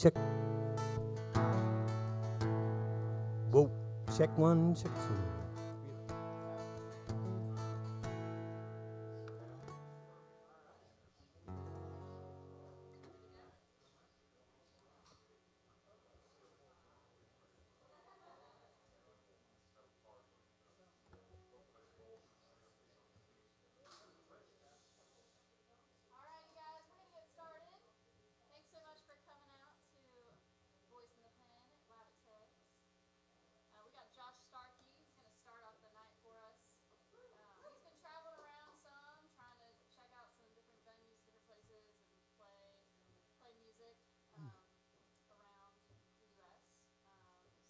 check. Whoa, check one, check two. Starkey is going to start off the night for us. He's been traveling around some, trying to check out some different venues, different places, and play music around the U.S.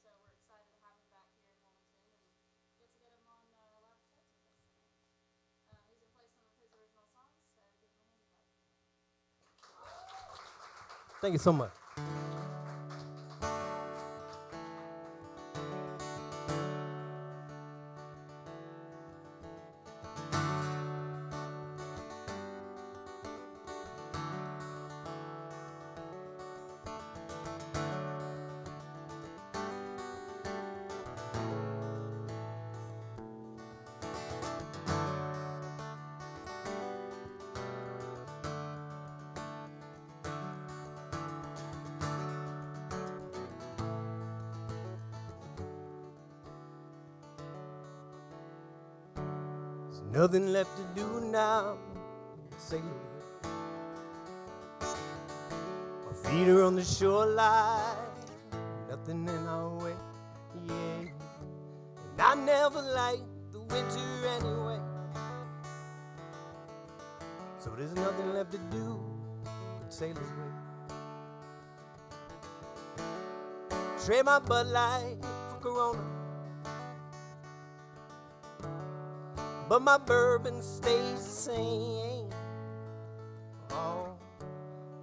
So we're excited to have him back here in Wilmington and get to get him on live text with us tonight. He's going to play some of his original songs, so give him a hand clap. Thank you so much. Nothing left to do now, say my feet are on the shoreline, nothing in our way, yeah. And I never liked the winter anyway, so there's nothing left to do but sail away. Trade my Bud Light for Corona, but my bourbon stays the same. Oh,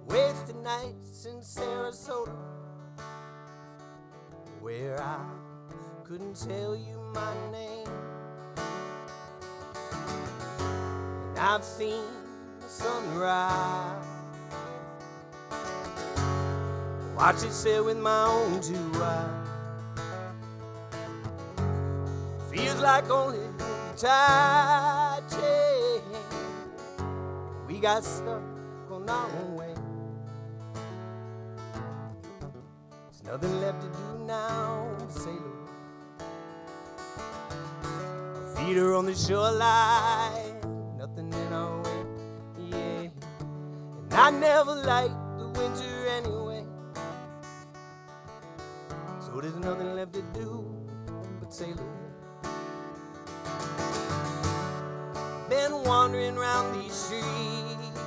wasted nights in Sarasota, where I couldn't tell you my name. And I've seen the sunrise, watch it set with my own two eyes. Feels like only tide change. We got stuck on our own way. There's nothing left to do now, sail away. Our feet are on the shoreline, nothing in our way, yeah. And I never liked the winter anyway, so there's nothing left to do but sail away. Been wandering around these streets,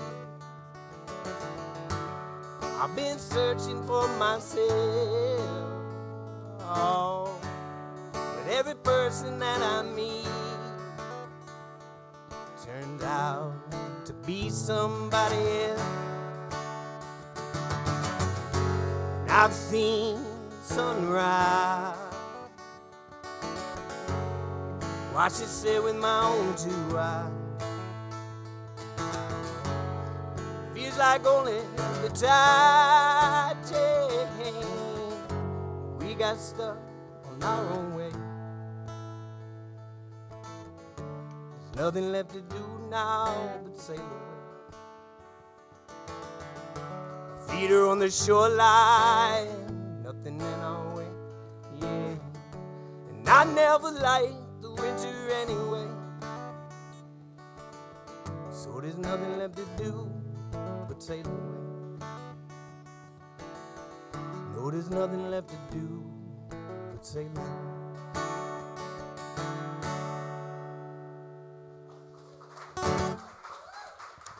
I've been searching for myself. Oh, but every person that I meet turns out to be somebody else. And I've seen sunrise, watch it set with my own two eyes. Feels like only the tide changed. We got stuck on our own way. There's nothing left to do now but sail away. Feet are on the shoreline, nothing in our way, yeah. And I never liked the winter anyway, so there's nothing left to do but sail away. No, there's nothing left to do but sail away.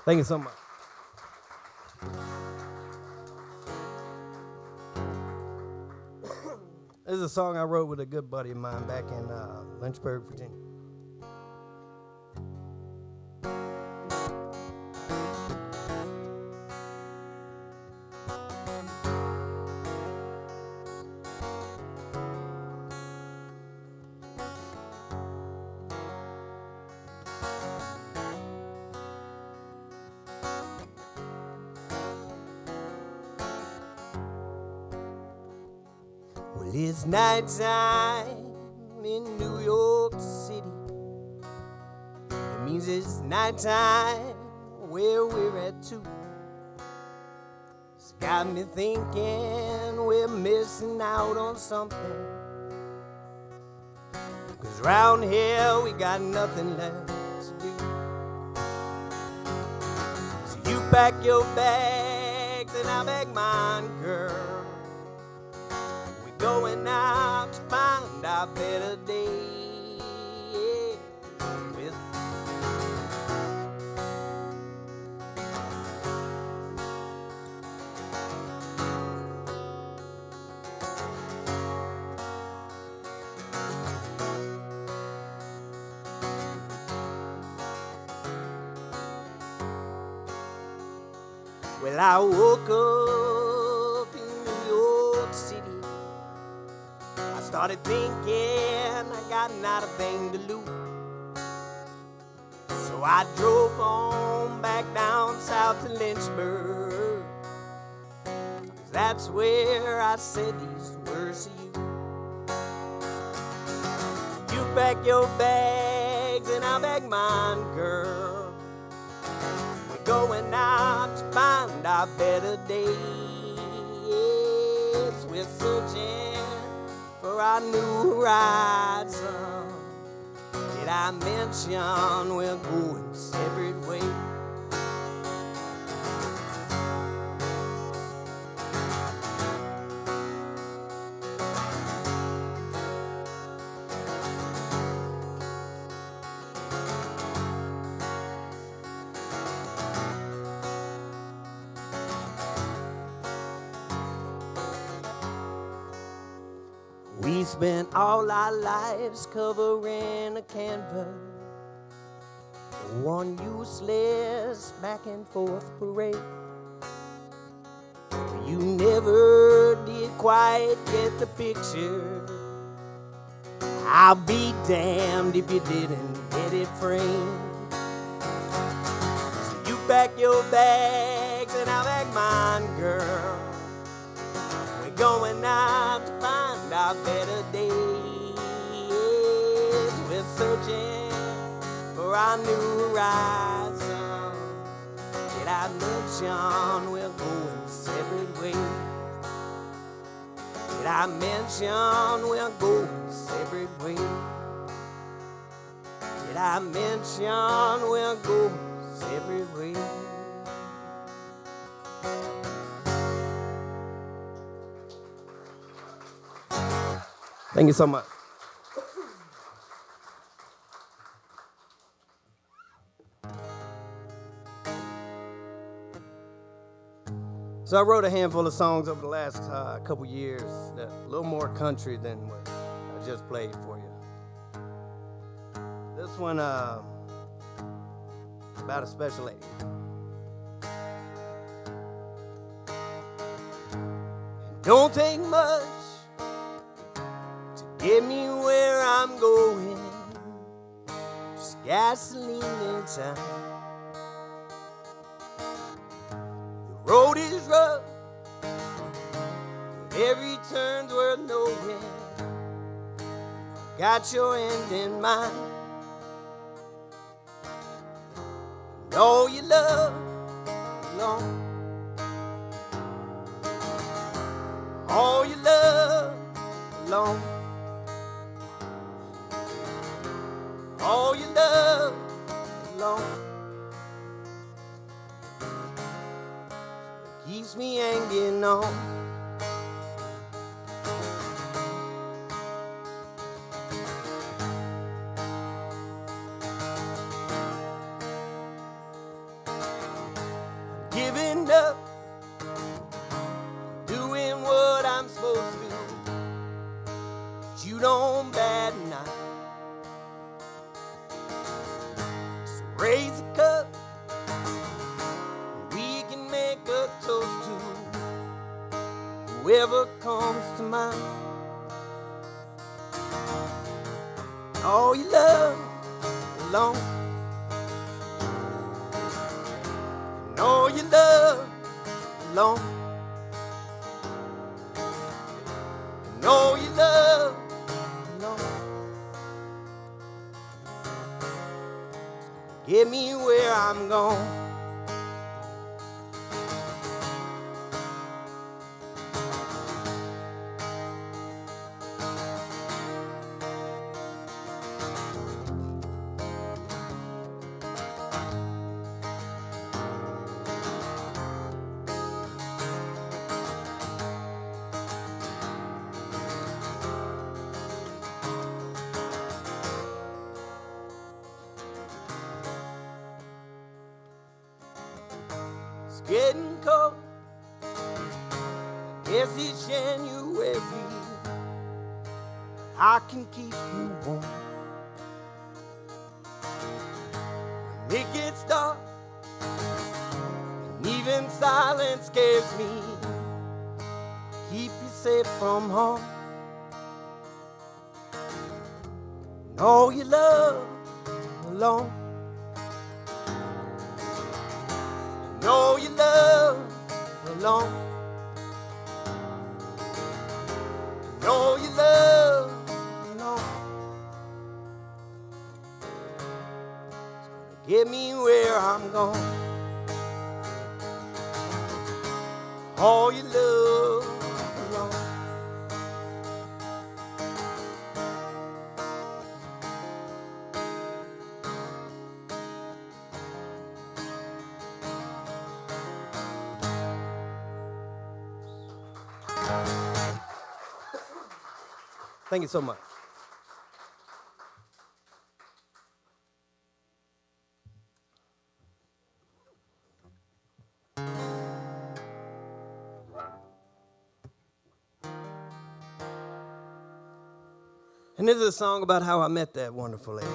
Thank you so much. This is a song I wrote with a good buddy of mine back in Lynchburg, Virginia. It's nighttime in New York City. It means it's nighttime where we're at too. It's got me thinking we're missing out on something. 'Cause round here we got nothing left to do. So you pack your bags and I'll pack mine, girl. We're going out to find our better days. Well, I woke up in New York City. I started thinking I got not a thing to lose. So I drove on back down south to Lynchburg. 'Cause that's where I said these words to you. You pack your bags and I'll pack mine, girl. Going out to find our better days. We're searching for our new horizon. Did I mention we're going separate ways? We spent all our lives covering a canvas, one useless back and forth parade. You never did quite get the picture. I'll be damned if you didn't get it framed. So you pack your bags and I'll pack mine, girl. We're going out to find our better days. We're searching for our new horizon. Did I mention we're going separate ways? Did I mention we're going separate ways? Did I mention we're going separate ways? Thank you so much. So I wrote a handful of songs over the last couple years, that a little more country than what I just played for you. This one about a special lady. Don't take much to get me where I'm going, just gasoline in time. The road is rough, but every turn's worth knowing. Got your end in mind, and all you love alone. All you love alone. All you love alone. Keeps me hanging on. I'm giving up, doing what I'm supposed to, but you don't bat an eye. So raise a cup, we can make a toast to whoever comes to mind. All you love alone, and all you love alone. No, you get me where I'm going. It's getting cold. Guess it's January. I can keep you warm. When it gets dark, and even silence scares me, keep you safe from harm. Know you love alone. Know you love alone. Know you love alone. It's gonna get me where I'm going. All you love alone. Thank you so much. And this is a song about how I met that wonderful lady.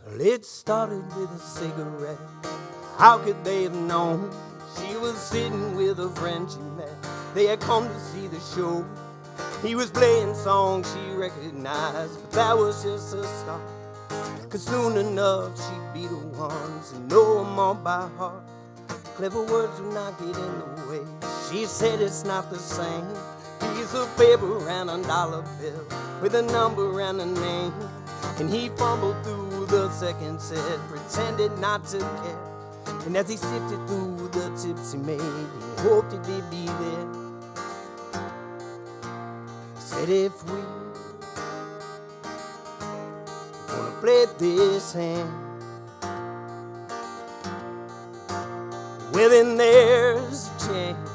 Well, it started with a cigarette. How could they have known? She was sitting with a friend she met. They had come to see the show. He was playing songs she recognized, but that was just a start. 'Cause soon enough she'd be the ones and know them all by heart. Clever words would not get in the way. She said it's not the same. Piece of paper and a dollar bill with a number and a name. And he fumbled through the second set, pretended not to care. And as he sifted through the tips he made, he hoped that they'd be there. He said, if we wanna play this hand, well then there's a chance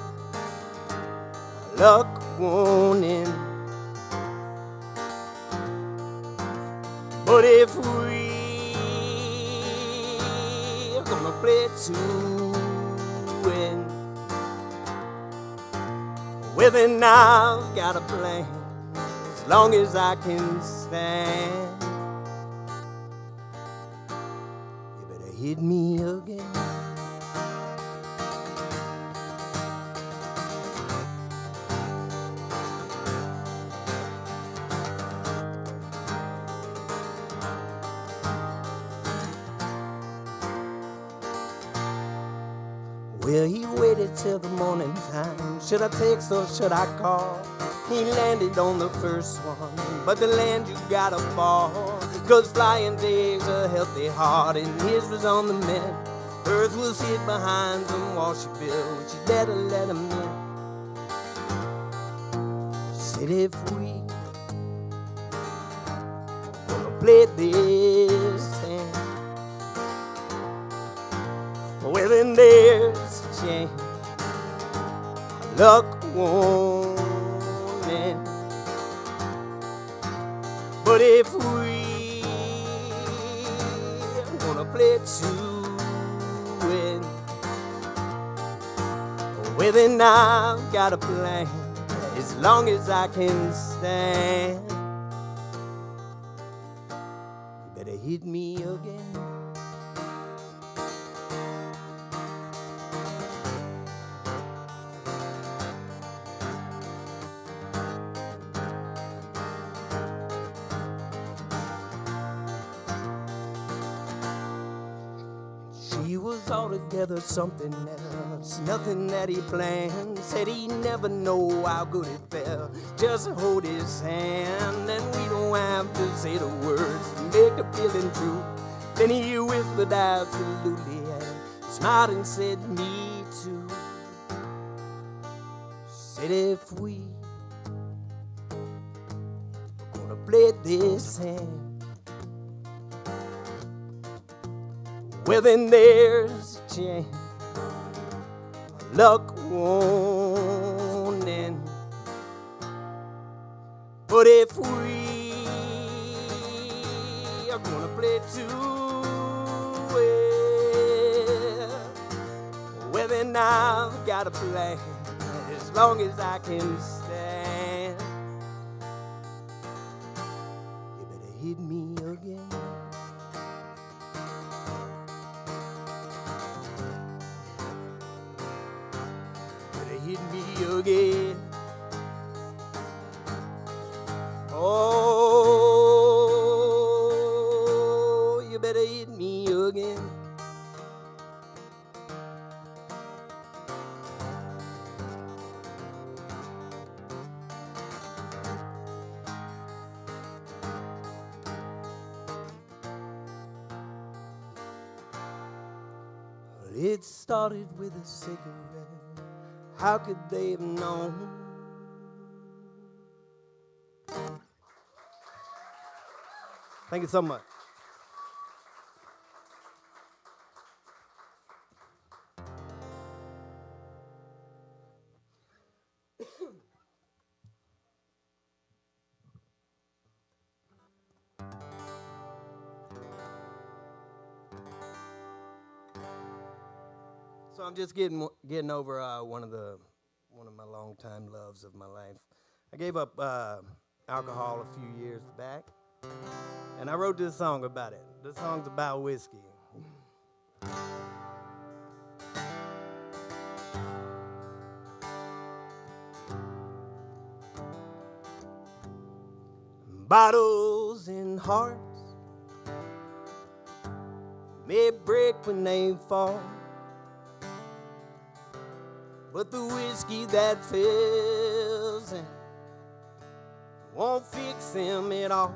luck won't end. But if we're gonna play to win, well then I've got a plan as long as I can stand. You better hit me again. Well, he waited till the morning time. Should I text or should I call? He landed on the first one, but to land you gotta fall. 'Cause flying takes a healthy heart, and his was on the mend. Hers was hid behind some washy bill, but you better let him in. She said if we wanna play this hand, well then there's a chance luck won't end. But if we wanna play to win, well then I've got a plan as long as I can stand. You better hit me again. was altogether something else, nothing that he planned. Said he never know how good it felt. Just hold his hand, and we don't have to say the words to make the feeling true. Then he whispered absolutely and smiled and said, me too. Said if we were gonna play this hand, well, then there's a chance luck won't end. But if we are gonna play too well, then I've got a plan as long as I can stand. You better hit me again. Hit me again. Oh, you better hit me again. It started with a cigarette. How could they have known? Thank you so much. So I'm just getting over one of my longtime loves of my life. I gave up alcohol a few years back, and I wrote this song about it. This song's about whiskey. Bottles and hearts may break when they fall, but the whiskey that fills them won't fix them at all.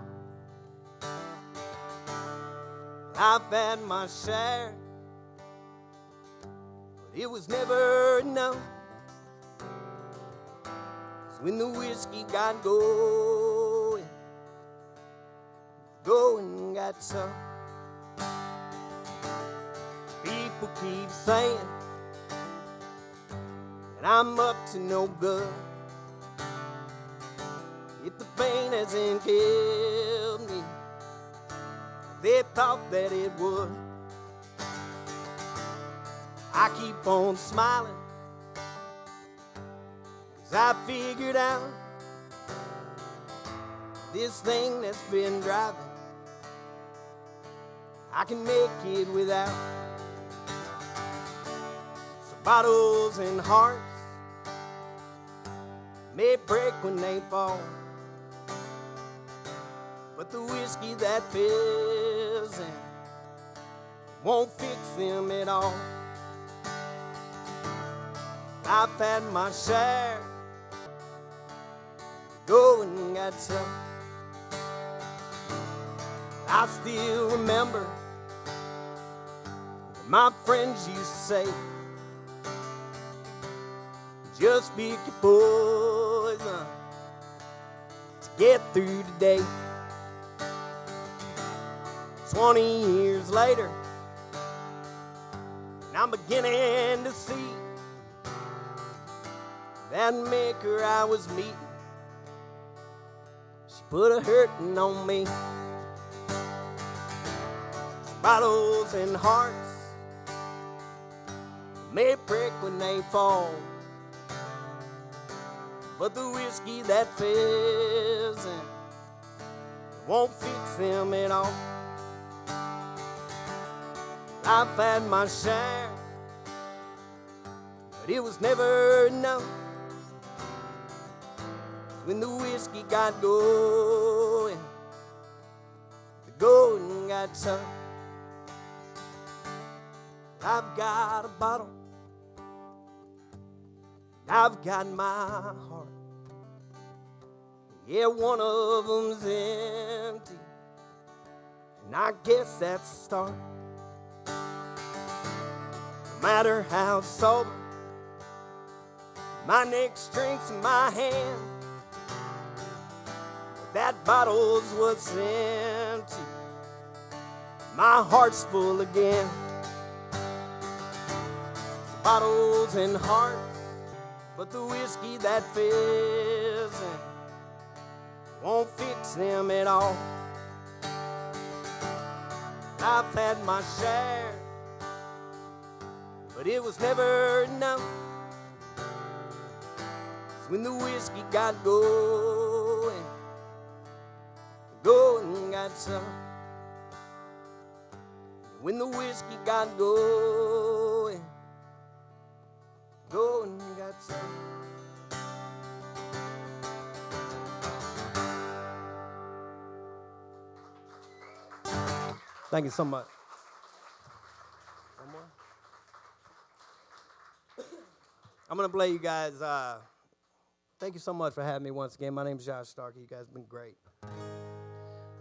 I've had my share, but it was never enough. 'Cause when the whiskey got going got tough. People keep saying that I'm up to no good. If the pain hasn't killed me, they thought that it would. I keep on smiling, 'cause I figured out this thing that's been driving, I can make it without. So bottles and hearts may break when they fall, but the whiskey that fills them won't fix them at all. I've had my share, going got some. I still remember my friends used to say, just pick your poison to get through the day. 20 years later, and I'm beginning to see that maker I was meeting, she put a hurting on me. Bottles and hearts may break when they fall, but the whiskey that fills them won't fix them at all. I've had my share, but it was never enough. When the whiskey got going, the going got tough. I've got a bottle, I've got my heart. Yeah, one of them's empty, and I guess that's a start. No matter how sober, my next drink's in my hand, that bottle's what's empty. My heart's full again. So bottles and hearts, but the whiskey that fills them won't fix them at all. I've had my share, but it was never enough. When the whiskey got going, going got some. When the whiskey got going, going got some. Thank you so much. One more. I'm gonna play you guys. Thank you so much for having me once again. My name is Starkey. You guys have been great.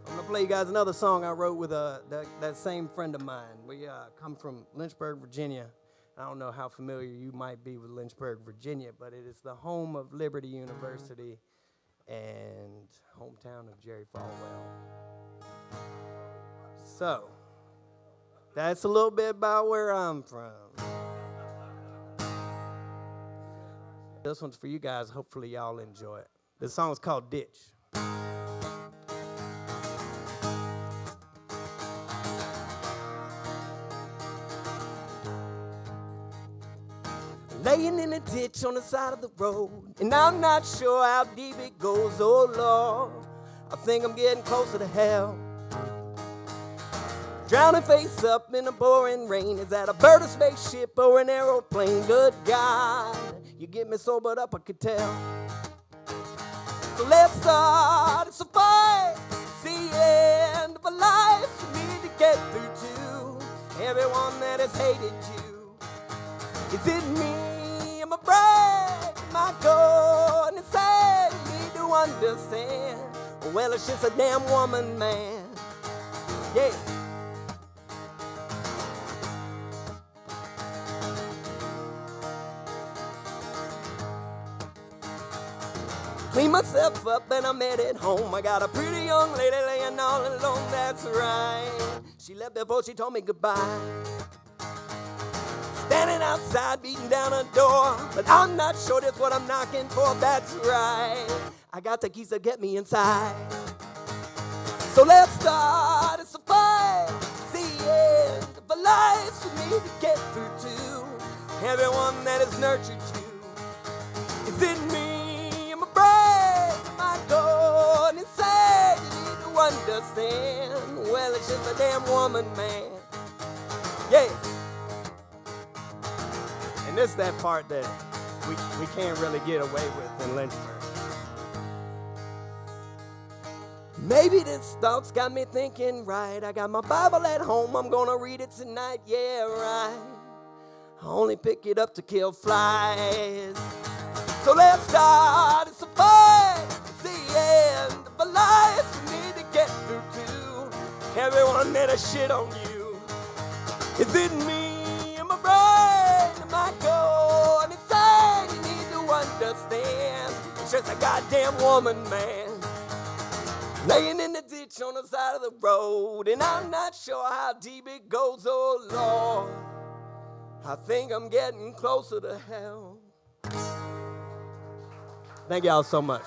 I'm going to play you guys another song I wrote with that same friend of mine. We come from Lynchburg, Virginia. I don't know how familiar you might be with Lynchburg, Virginia, but it is the home of Liberty University and hometown of Jerry Falwell. So, that's a little bit about where I'm from. This one's for you guys. Hopefully y'all enjoy it. This song is called Ditch. Laying in a ditch on the side of the road, and I'm not sure how deep it goes, oh Lord. I think I'm getting closer to hell. Drowning face up in the pouring rain. Is that a bird, a spaceship, or an aeroplane? Good God, you get me sobered up, I could tell. So let's start, it's a fight. It's the end of a life for me to get through to everyone that has hated you. Is it me? Am I brave? Am I going insane? Need to understand. Well, it's just a damn woman, man. Yeah. Clean myself up and I'm headed home. I got a pretty young lady laying all alone, that's right. She left before she told me goodbye. Standing outside beating down a door, but I'm not sure that's what I'm knocking for, that's right. I got the keys to get me inside. So let's start, it's a fight. It's the end of a life for me to get through to everyone that has nurtured you. Is it me? Understand, well, it's just a damn woman, man. Yeah. And this is that part that we can't really get away with in Lynchburg. Maybe this thought's got me thinking, right, I got my Bible at home, I'm gonna read it tonight, yeah, right. I only pick it up to kill flies. So let's start, it's a fight, it's the end of a life for me to get through to everyone that has shit on you. Is it me? Am I right? Am I going insane? You need to understand. It's just a goddamn woman, man. Laying in the ditch on the side of the road, and I'm not sure how deep it goes, oh Lord. I think I'm getting closer to hell. Thank y'all so much.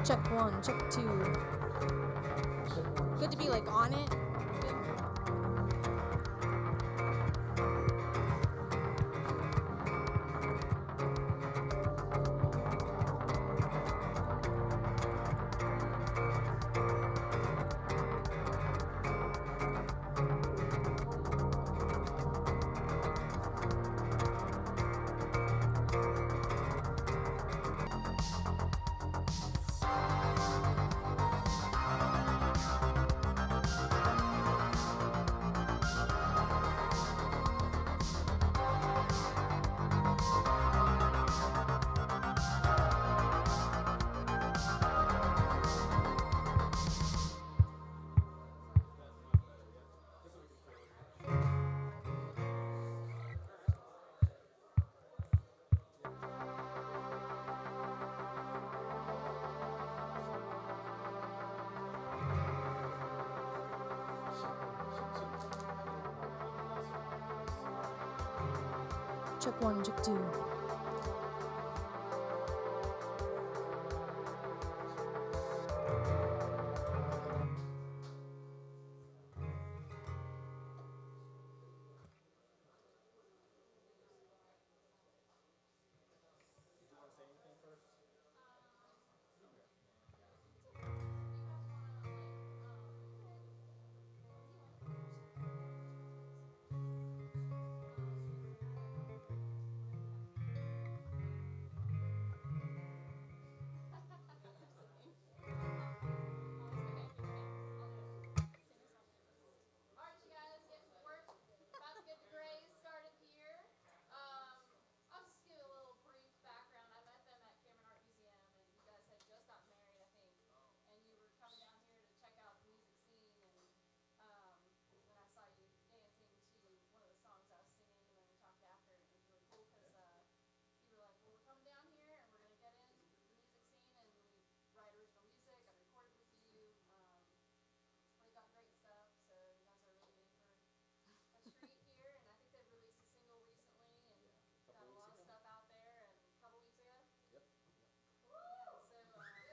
Check 1, check 2. Good to be like on it. Check 1, check 2. Alright, you guys, getting to work. About to get the Graes started here. I'll just give you a little brief background. I met them at Cameron Art Museum, and you guys had just gotten married, I think. And you were coming down here to check out the music scene, and then I saw you dancing to one of the songs I was singing, and then we talked after, and it was really cool because you were like, well, we're coming down here, and we're going to get in the music scene, and we write original music. I recorded with you. We've got great stuff, so you guys are really in for a treat here. And I think they've released a single recently and got a lot of stuff out there. And a couple weeks ago. Yep. Yeah. So give them a hand.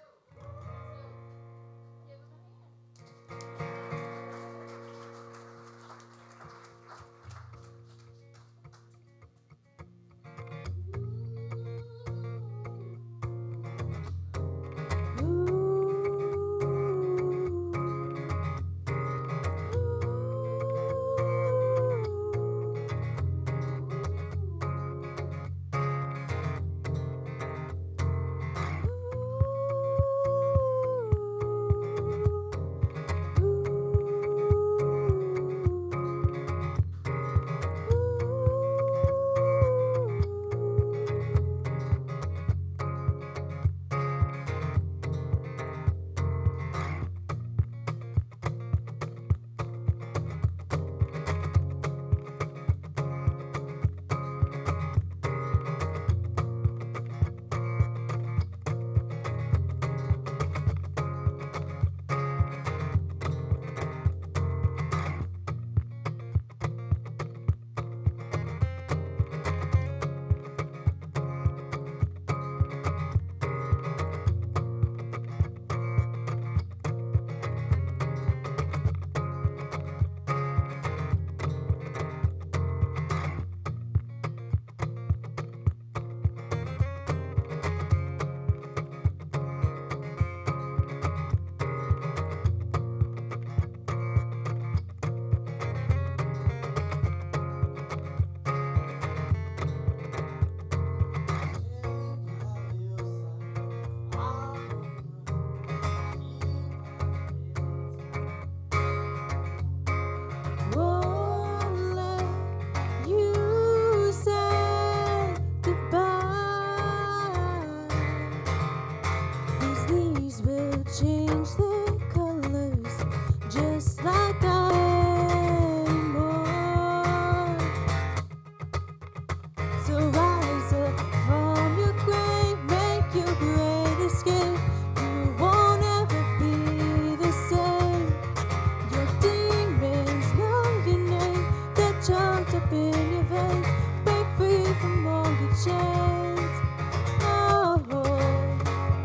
Oh,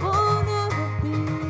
won't ever be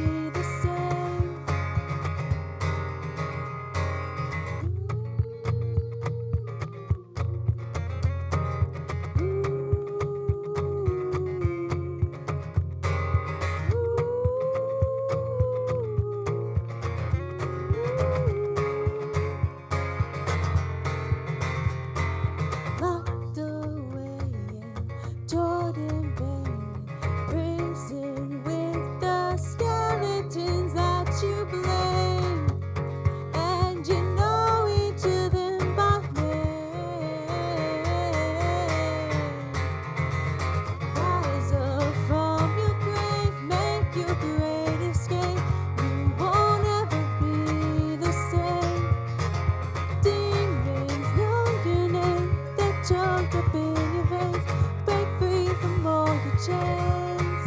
chains.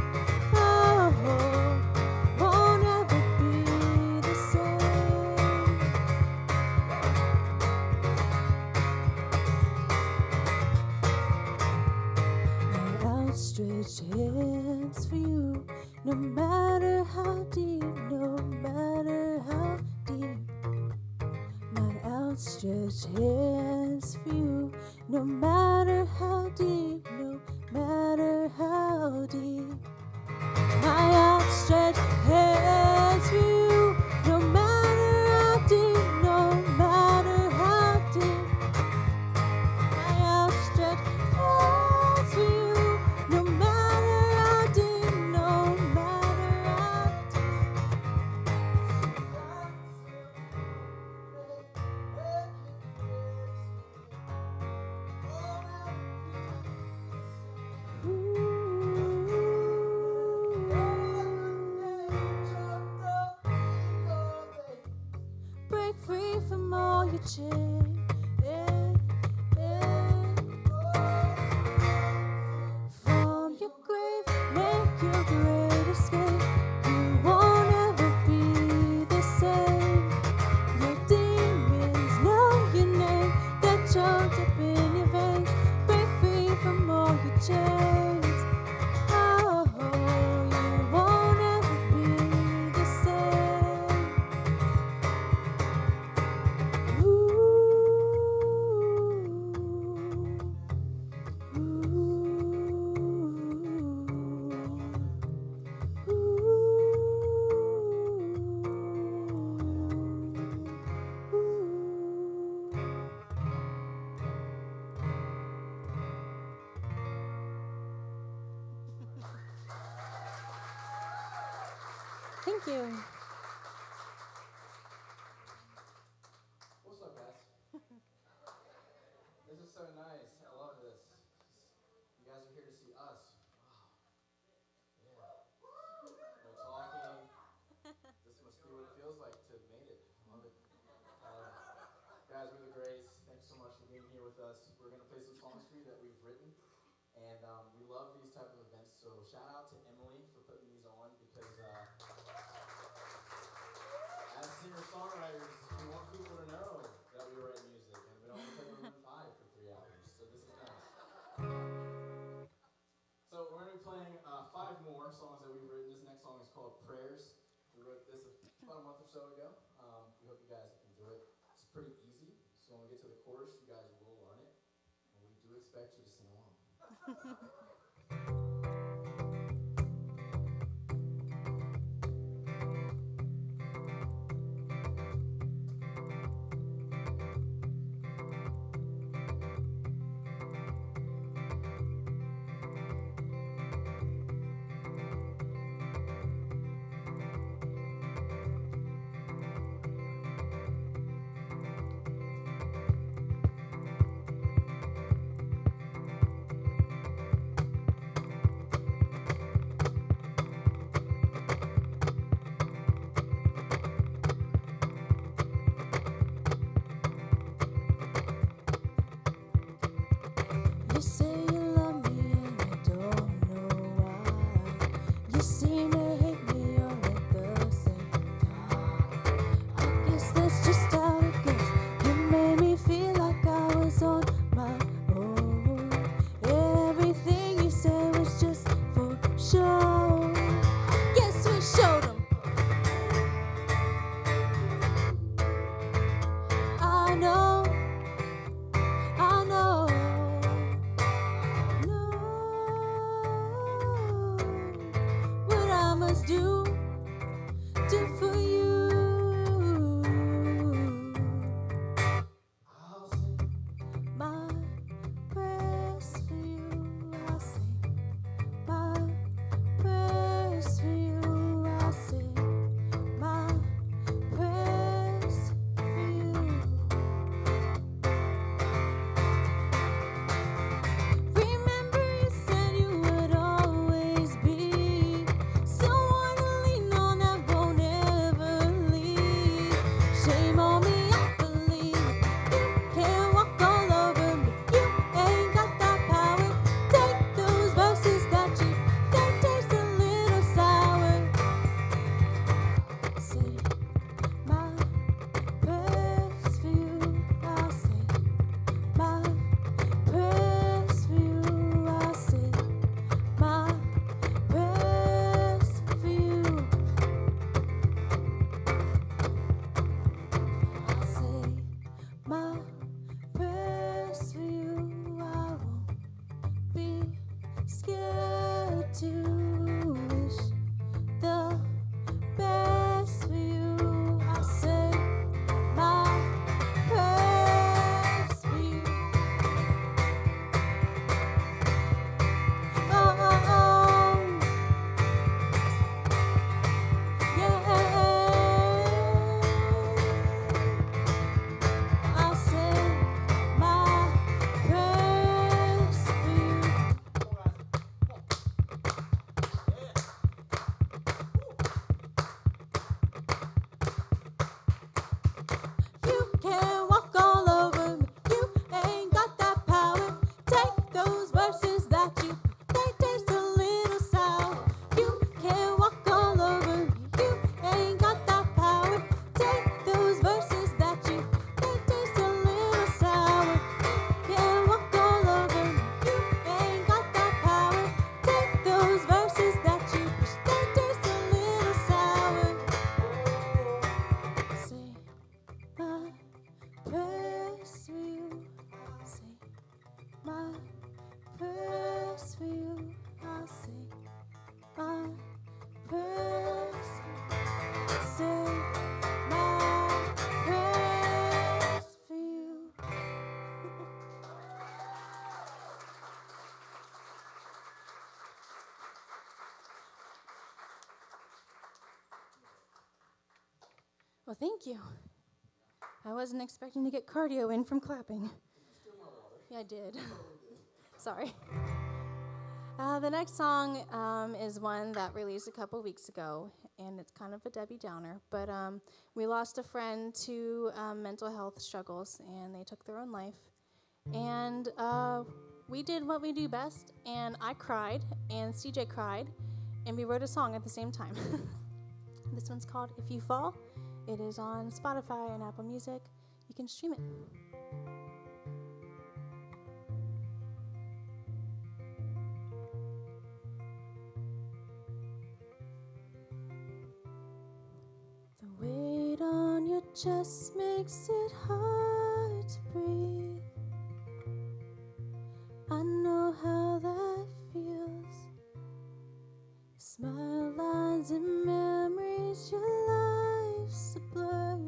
Oh, won't ever be the same. My outstretched hands for you, no matter how deep, no matter how deep. My outstretched hands for you, no matter how deep, no matter how deep. My outstretched hands for you, no matter how deep, no matter how deep. My outstretched hands for you, no matter how deep, no matter how break free from all your chains. From your grave, make your great escape. You won't ever be the same. Your demons know your name. They're choked up in your veins. Break free from all your chains. Oh, you won't ever be the same. Thank you. What's up, guys? This is so nice. I love this. You guys are here to see us. Wow. Yeah. No talking. This must be what it feels like to have made it. I love it. Guys, we're the Graes. Thanks so much for being here with us. We're going to play some songs for you that we've written. And we love these type of events. So shout out to Emily for putting these on because as singer-songwriters, we want people to know that we write music, and we don't want to play Maroon 5 for 3 hours, so this is nice. So we're going to be playing 5 more songs that we've written. This next song is called Prayers. We wrote this about a month or so ago. We hope you guys enjoy it. It's pretty easy, so when we get to the chorus, you guys will learn it, and we do expect you to sing along. You say you love me and I don't know why. You seem to hate me all at the same time. I guess that's just how it goes. You made me feel like I was on my own. Everything you said was just for show. Yes, we showed 'em. I know. Know what I must do for you. I'll sing My prayers for you, I'll sing. My prayers for you, I'll sing. My prayers for you. Remember you said you would always be someone who Well, thank you. I wasn't expecting to get cardio in from clapping. Yeah, I did. Sorry. The next song is one that released a couple weeks ago, and it's kind of a Debbie Downer. But we lost a friend to mental health struggles, and they took their own life. And we did what we do best, and I cried, and CJ cried, and we wrote a song at the same time. This one's called If You Fall. It is on Spotify and Apple Music. You can stream it. The weight on your chest makes it hard to breathe. I know how that feels. Smile lines and memories, your life's a blur.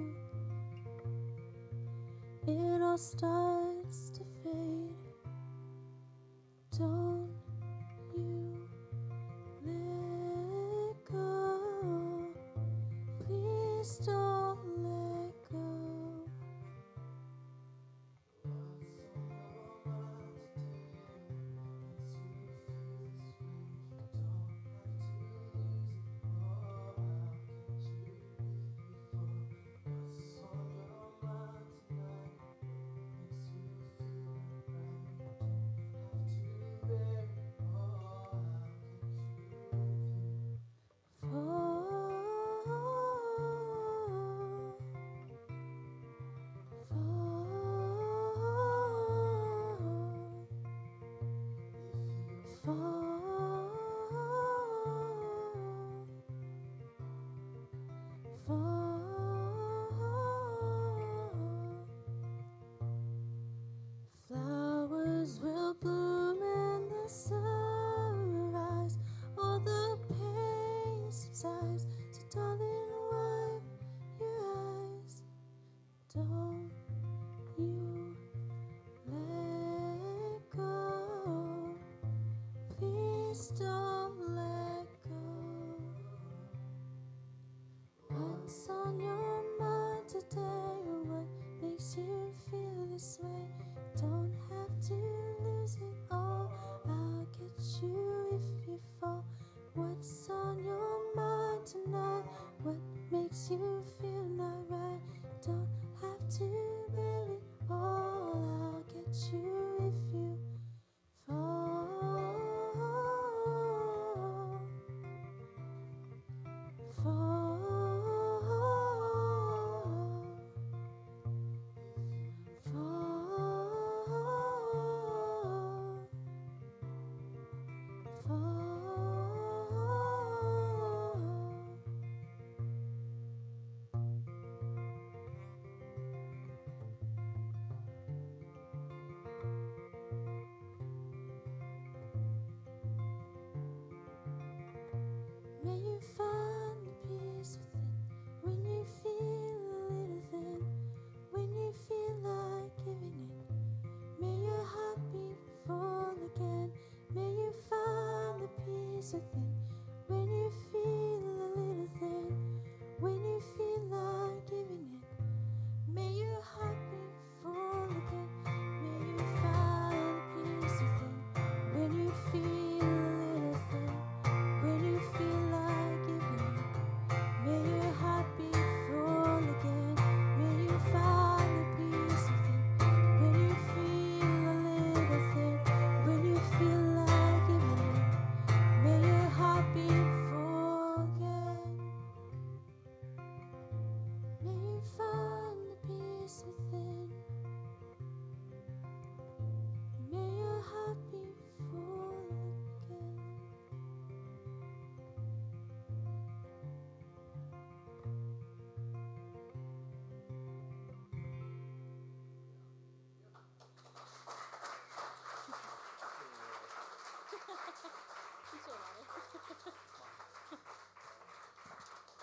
It all starts to fade. Don't you let go. Please don't let go. Flowers will bloom in the sunrise. All the pain subsides. So darling, wipe your eyes. Don't you let go. Please don't let go. What's on your mind today? Or what makes you feel this way? Don't have to lose it all. I'll get you if you fall. What's on your mind tonight? What makes you feel not right? Don't have to bear it all. I'll get you if you fall. Fall. May you find the peace within when you feel a little thin, when you feel like giving in. May your heart beat full again. May you find the peace within when you feel a little thin, when you feel like giving in. May your heart beat full again. May you find the peace within when you feel a little thin, when you feel like giving in. May your heart beat full again. May you find the peace within when you feel a little thin, when you feel like giving in. May your heart beat full again. May you find the peace within. May your heart beat full again.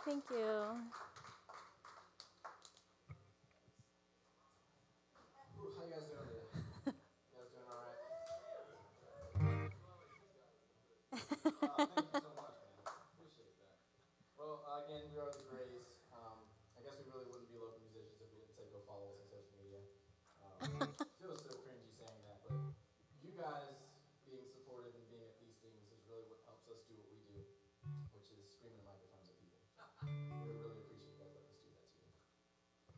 Thank you. How you guys doing today? You guys doing all right? Thank you so much, man. Appreciate that. Well, again, we are the Graes. I guess we really wouldn't We really appreciate you guys letting us do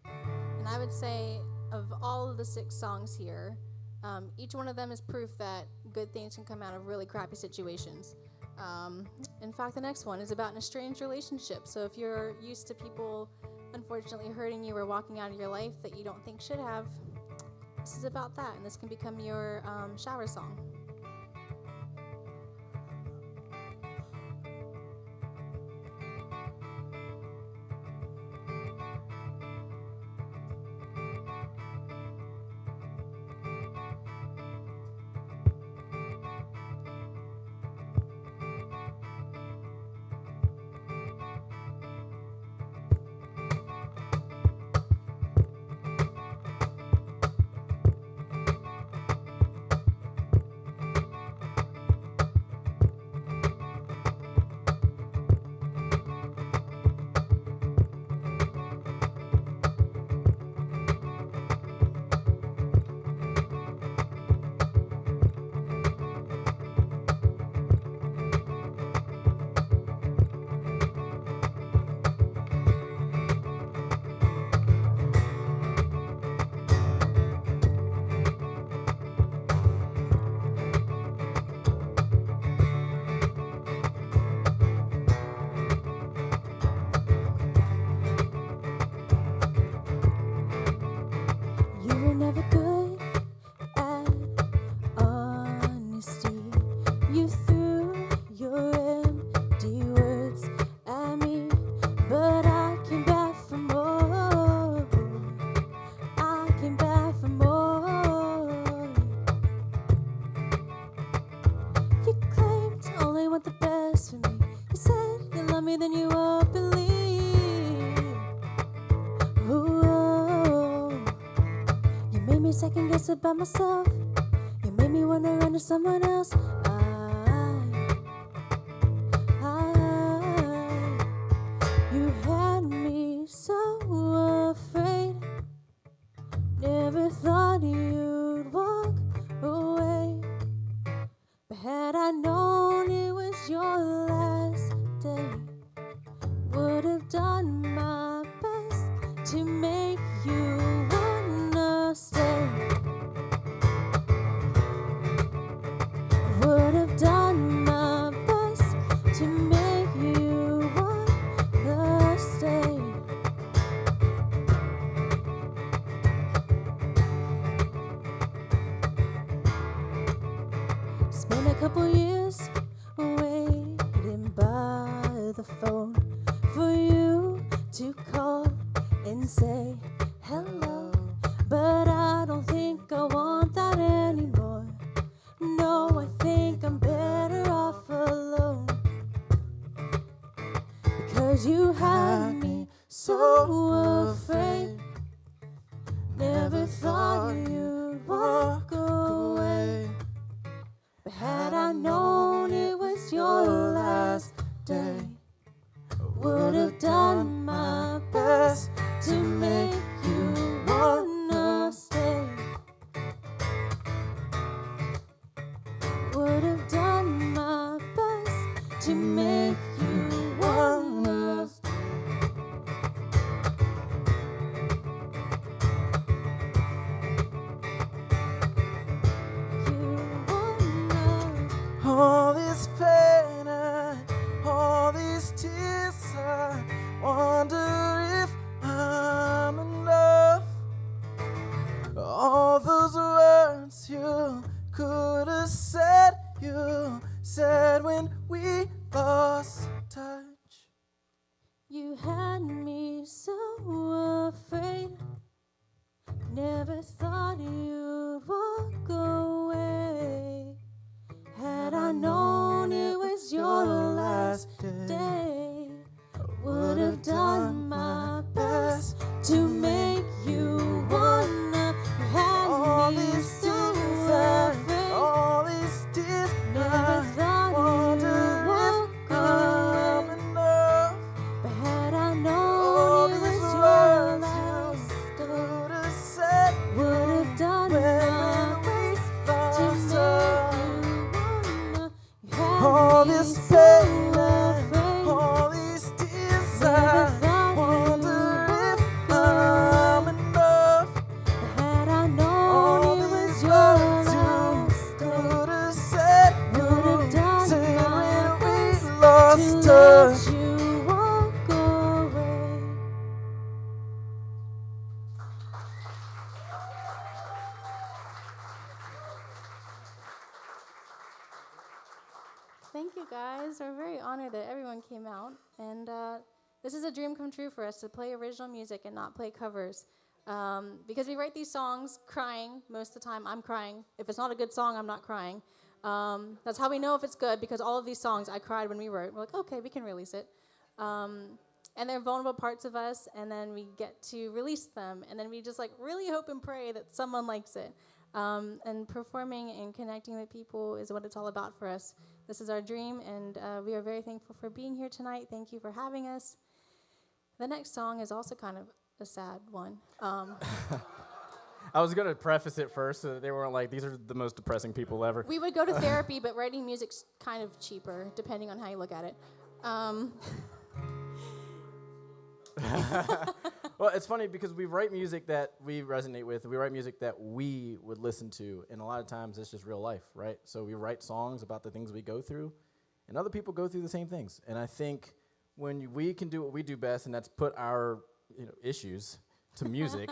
that too. And I would say of all of the 6 songs here, each one of them is proof that good things can come out of really crappy situations. In fact, the next one is about an estranged relationship. So if you're used to people unfortunately hurting you or walking out of your life that you don't think should have, this is about that, and this can become your shower song. You were never good at honesty. You threw your empty words at me, but I came back for more. I came back for more. You claimed to only want the best for me. You said you love me, then you won't believe. Ooh, you made me second guess about myself. You made me wanna run to someone else. You had me so afraid. Never thought you'd walk away. But had I known it was your last day, would have done my best to make you wanna stay. Would have done my best to make you wanna stay. Spent a couple years waiting by the phone for you to call and say hello. But I don't think I want that anymore. No, I think I'm better off alone. Because you had me so afraid. Never thought you'd walk away. But had I known it was your last day, would have done my best to make you wanna stay. Would have done my best to make you wanna stay. You wanna. All this pain and all these tears, I wonder if I'm enough. All those words you could have said, you said when we lost touch. You had me so afraid. Never thought you'd walk away. Had I known it was your last day, would have done my best to make you wanna. You had All me these so tears and afraid. all these tears, Never I thought wonder you'd if walk away. to touch. let you walk away. Thank you, guys. We're very honored that everyone came out. And this is a dream come true for us to play original music and not play covers. Because we write these songs crying most of the time. I'm crying. If it's not a good song, I'm not crying. That's how we know if it's good, because all of these songs I cried when we wrote. We're like, okay, we can release it. And they're vulnerable parts of us, and then we get to release them. And then we just like really hope and pray that someone likes it. And performing and connecting with people is what it's all about for us. This is our dream, and we are very thankful for being here tonight. Thank you for having us. The next song is also kind of a sad one. I was going to preface it first so that they weren't like, these are the most depressing people ever. We would go to therapy, but writing music's kind of cheaper, depending on how you look at it. Well, it's funny because we write music that we resonate with. We write music that we would listen to. And a lot of times it's just real life, right? So we write songs about the things we go through. And other people go through the same things. And I think when we can do what we do best, and that's put our issues to music,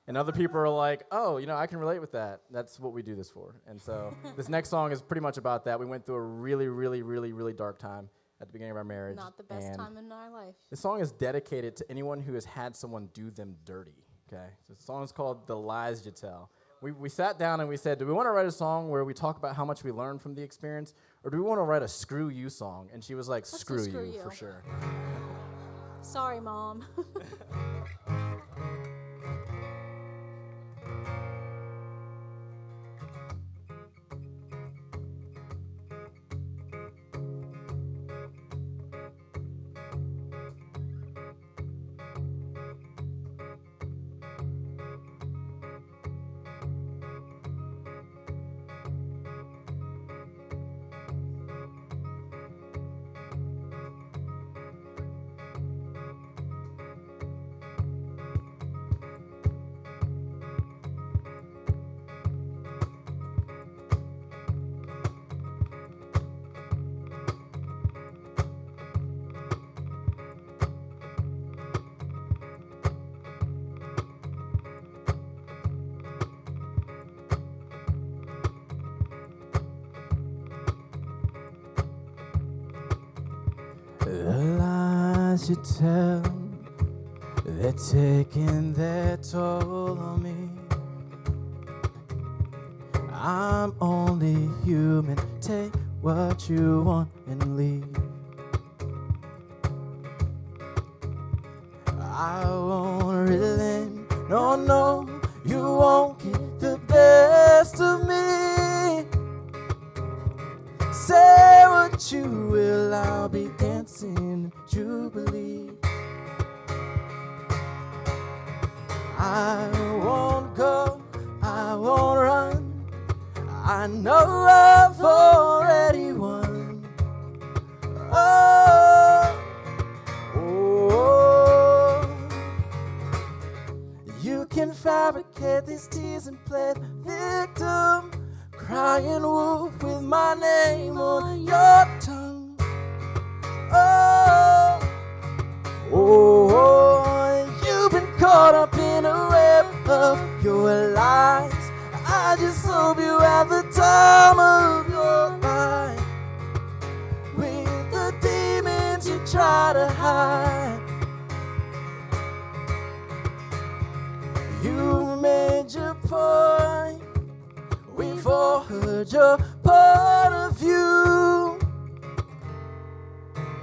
and other people are like, oh, I can relate with that. That's what we do this for. And so this next song is pretty much about that. We went through a really, really, really, really dark time at the beginning of our marriage. Not the best time in our life. This song is dedicated to anyone who has had someone do them dirty, okay? So the song is called The Lies You Tell. We sat down and we said, do we want to write a song where we talk about how much we learned from the experience, or do we want to write a screw you song? And she was like, Let's screw do screw you, you. for sure. Sorry, Mom. The lies you tell, they're taking their toll on me. I'm only human, take what you want and leave. I won't relent, no, you won't get the best of me. Say what you will, I'll be dancing Jubilee. I won't go, I won't run, I know I've already won. You can fabricate these tears and play the victim, crying wolf with my name on your tongue. You've been caught up in a web of your lies. I just hope you have the time of your life with the demons you try to hide. You made your point, we've all heard your point of view.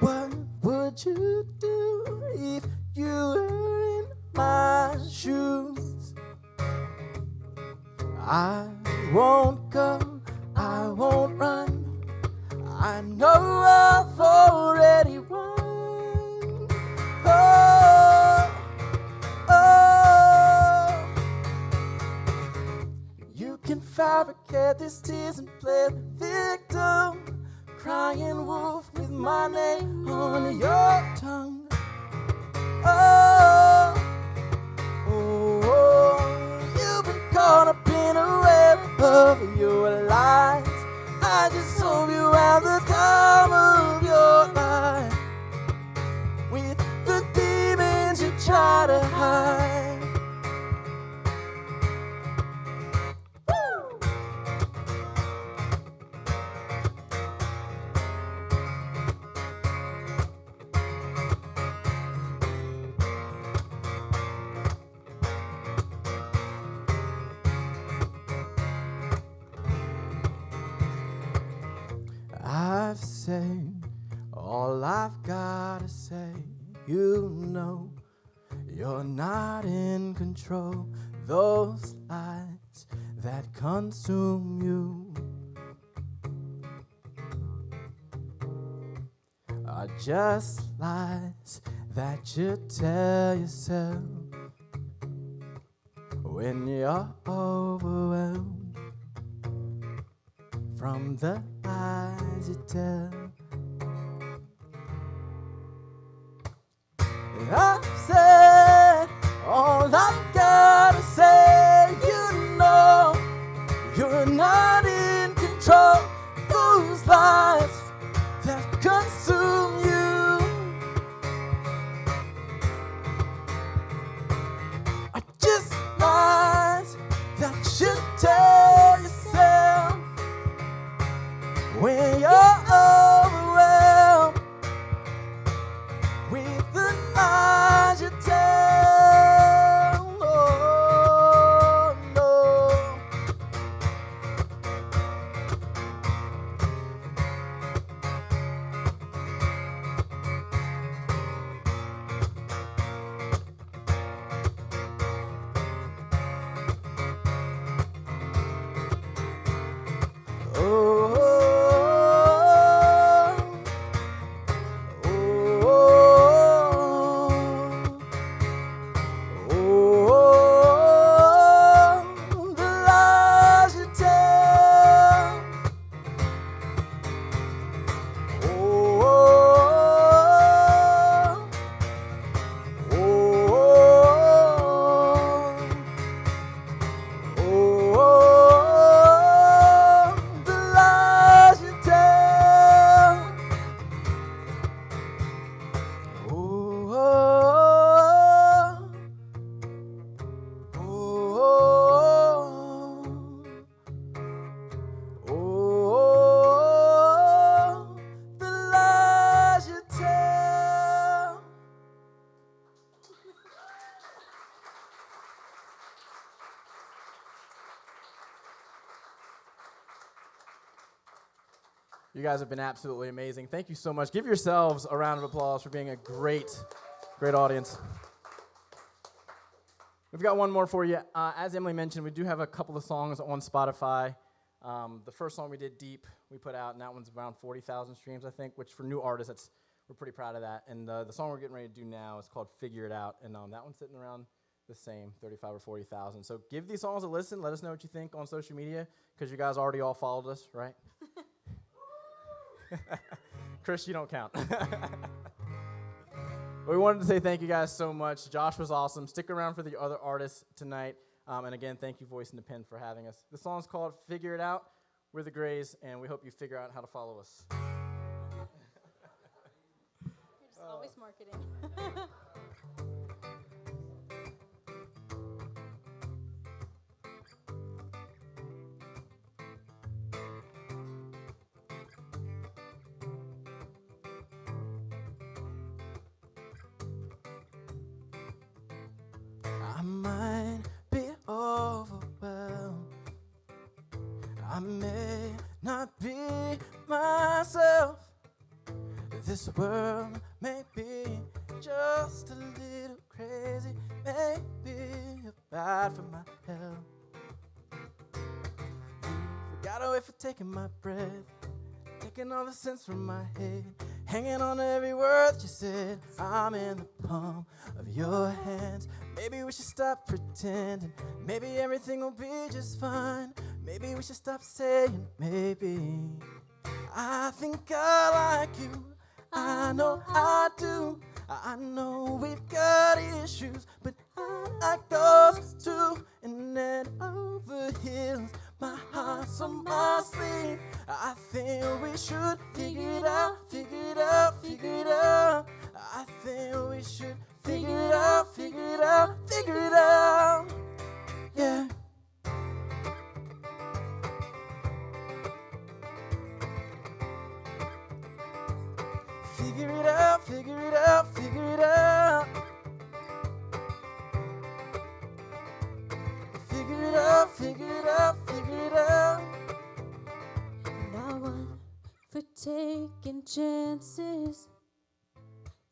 What would you do if you were in my shoes? I won't go, I won't run, I know I've already won. You can fabricate these tears and play the victim, crying wolf with my name on your tongue. You've been caught up in a web of your lies. I just hope you have the time of your life All I've gotta say, you know, you're not in control. Those lies that consume you are just lies that you tell yourself when you're overwhelmed from the lies you tell. I said all I've gotta say, you know, you're not in control. Those lies that consume you are just lies that you tell yourself when you're overwhelmed with the lies you tell. Oh, no. You guys have been absolutely amazing. Thank you so much. Give yourselves a round of applause for being a great audience. We've got one more for you. As Emily mentioned, we do have a couple of songs on Spotify. The first song we did, Deep, we put out, and that one's around 40,000 streams, I think, which for new artists, we're pretty proud of that. And the song we're getting ready to do now is called Figure It Out, and that one's sitting around the same, 35 or 40,000. So give these songs a listen. Let us know what you think on social media, because you guys already all followed us, right? Chris, you don't count. We wanted to say thank you guys so much. Josh was awesome. Stick around for the other artists tonight. And again, thank you, Voice in the Pen, for having us. The song's called Figure It Out. We're the Graes, and we hope you figure out how to follow us. You're just always marketing. I might be overwhelmed. I may not be myself. This world may be just a little crazy. Maybe you're bad for my health. You forgot a way for taking my breath, taking all the sense from my head, hanging on to every word you said. I'm in the palm of your hands. Maybe we should stop pretending. Maybe everything will be just fine. Maybe we should stop saying maybe. I think I like you. I know I do. I know we've got issues, but I like those too. And then over heels, my heart's on my sleeve. I think we should figure it out, figure it out, figure it out. I think we should figure it out, figure it out, figure it out. Yeah. Figure it out, figure it out, figure it out. Figure it out, figure it out, figure it out. Not one for taking chances.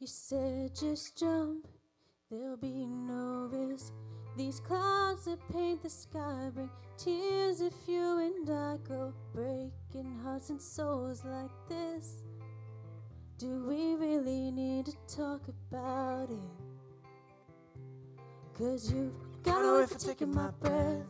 You said just jump, there'll be no risk. These clouds that paint the sky bring tears if you and I go breaking hearts and souls like this. Do we really need to talk about it? 'Cause you've got a way for taking my breath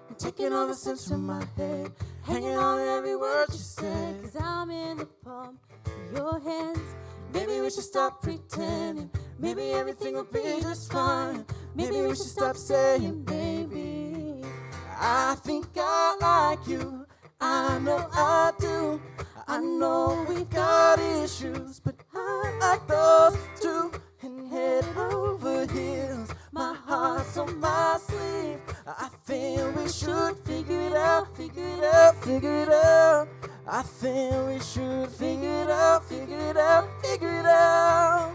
and taking all the sense from my head, hanging on every word you said. 'Cause I'm in the palm of your hands. Maybe we should stop pretending. Maybe everything will be just fine. Maybe we should stop saying maybe. I think I like you. I know I do. I know we've got issues, but I like those too. And head over heels, my heart's on my sleeve. I think we should figure it out, figure it out, figure it out. I think we should figure it out, figure it out, figure it out.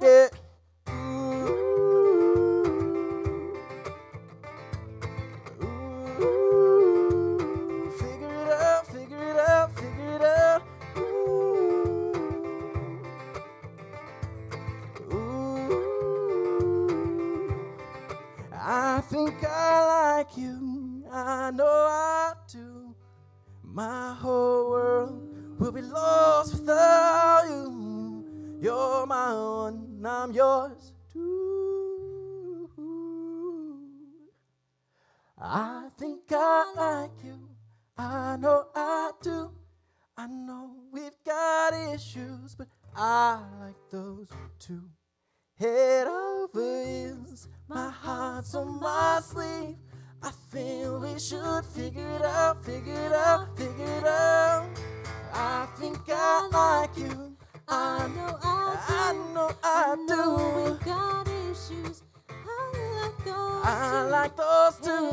Yeah. Ooh. Ooh. Figure it out, figure it out, figure it out. Ooh. Ooh. I think I like you. I know I do. My whole world will be lost without you. You're my one, I'm yours too. I think I like you. I know I do. I know we've got issues, but I like those too. Head over heels, my heart's on my sleeve. I think we should figure it out, figure it out, figure it out. I think I like you. I know I do. We've got issues. I like those too.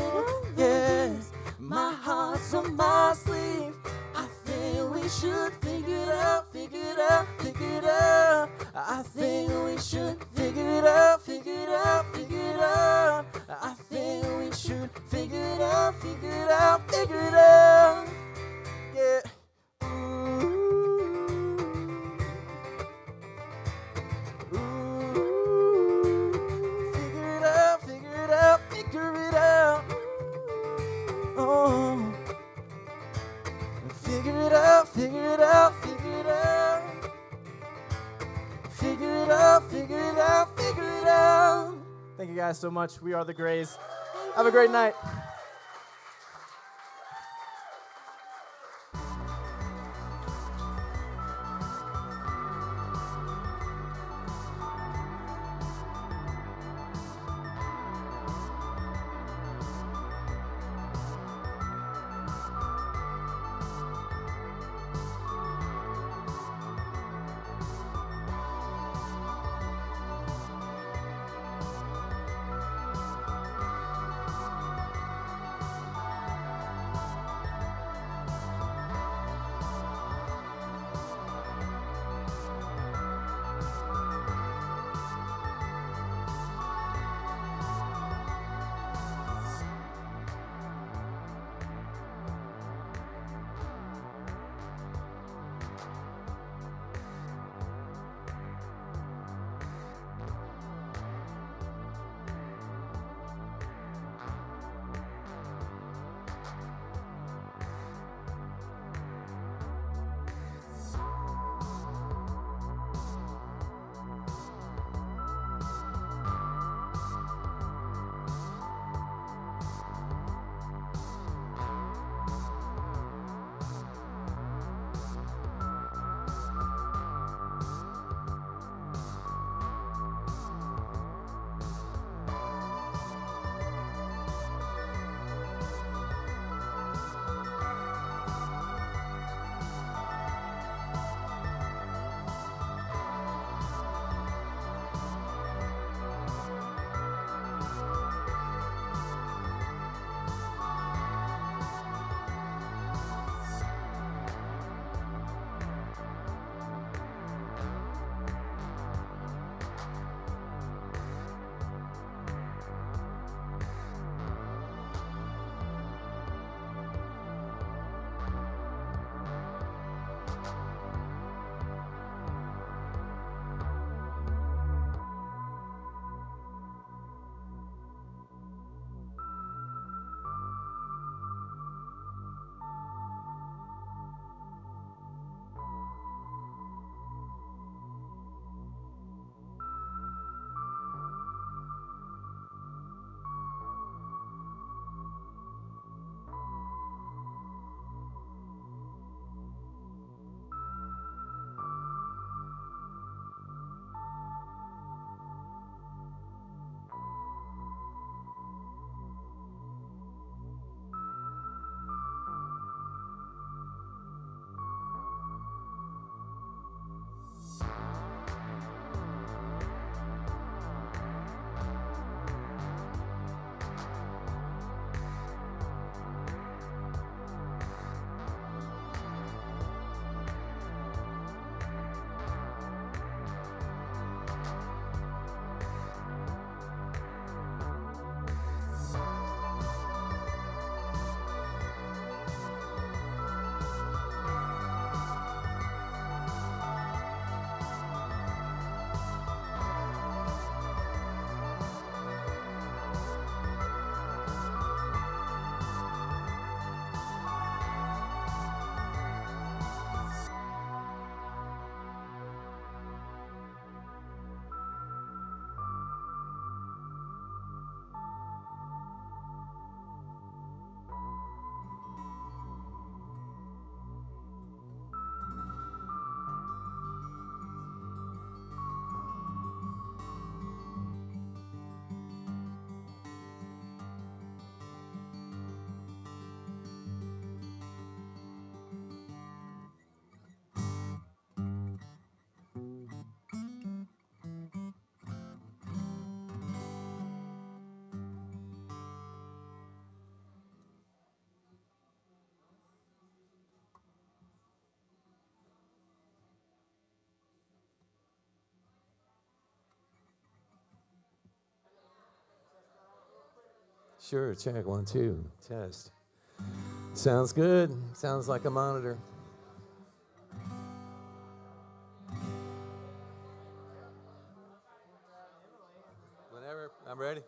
Yes, my heart's on my sleeve. I think we should figure it out, figure it out, figure it out. I think we should figure it out, figure it out, figure it out. I think we should figure it out, figure it out, figure it out. Yeah. Ooh. Ooh. Figure it out, figure it out, figure it out. Oh. Figure it out, figure it out, figure it out. Figure it out, figure it out, figure it out. Thank you guys so much. We are the Graes. Have a great night. Sure, check, 1, 2, test. Sounds good. Sounds like a monitor. Whenever, I'm ready.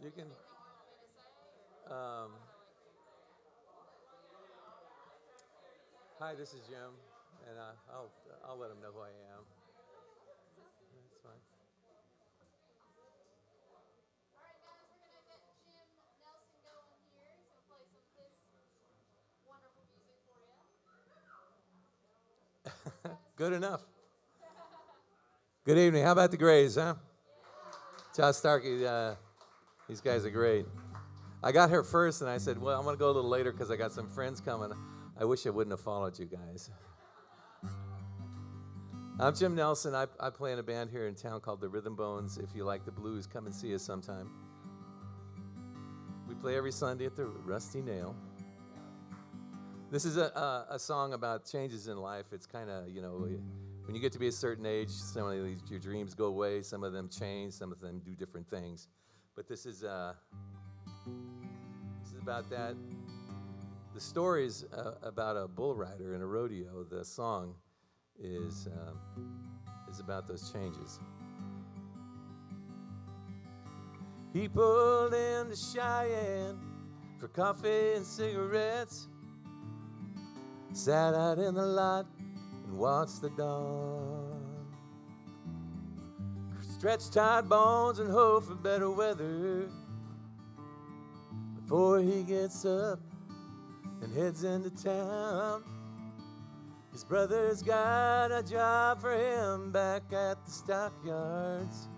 You can. Hi, this is Jim, and I'll let them know who I am. That's fine. All right, guys, we're gonna get Jim Nelson going here. He's gonna play some of his wonderful music for you. Good enough. Good evening. How about the Graes, huh? Josh Starkey, these guys are great. I got here first, and I said, well, I'm going to go a little later because I got some friends coming. I wish I wouldn't have followed you guys. I'm Jim Nelson. I play in a band here in town called the Rhythm Bones. If you like the blues, come and see us sometime. We play every Sunday at the Rusty Nail. This is a song about changes in life. It's kind of, when you get to be a certain age, some of your dreams go away, some of them change, some of them do different things. But this is about that. The story is about a bull rider in a rodeo. The song is about those changes. He pulled into Cheyenne for coffee and cigarettes, sat out in the lot and watched the dawn. Stretched tight bones and hope for better weather before he gets up and heads into town. His brother's got a job for him back at the stockyards.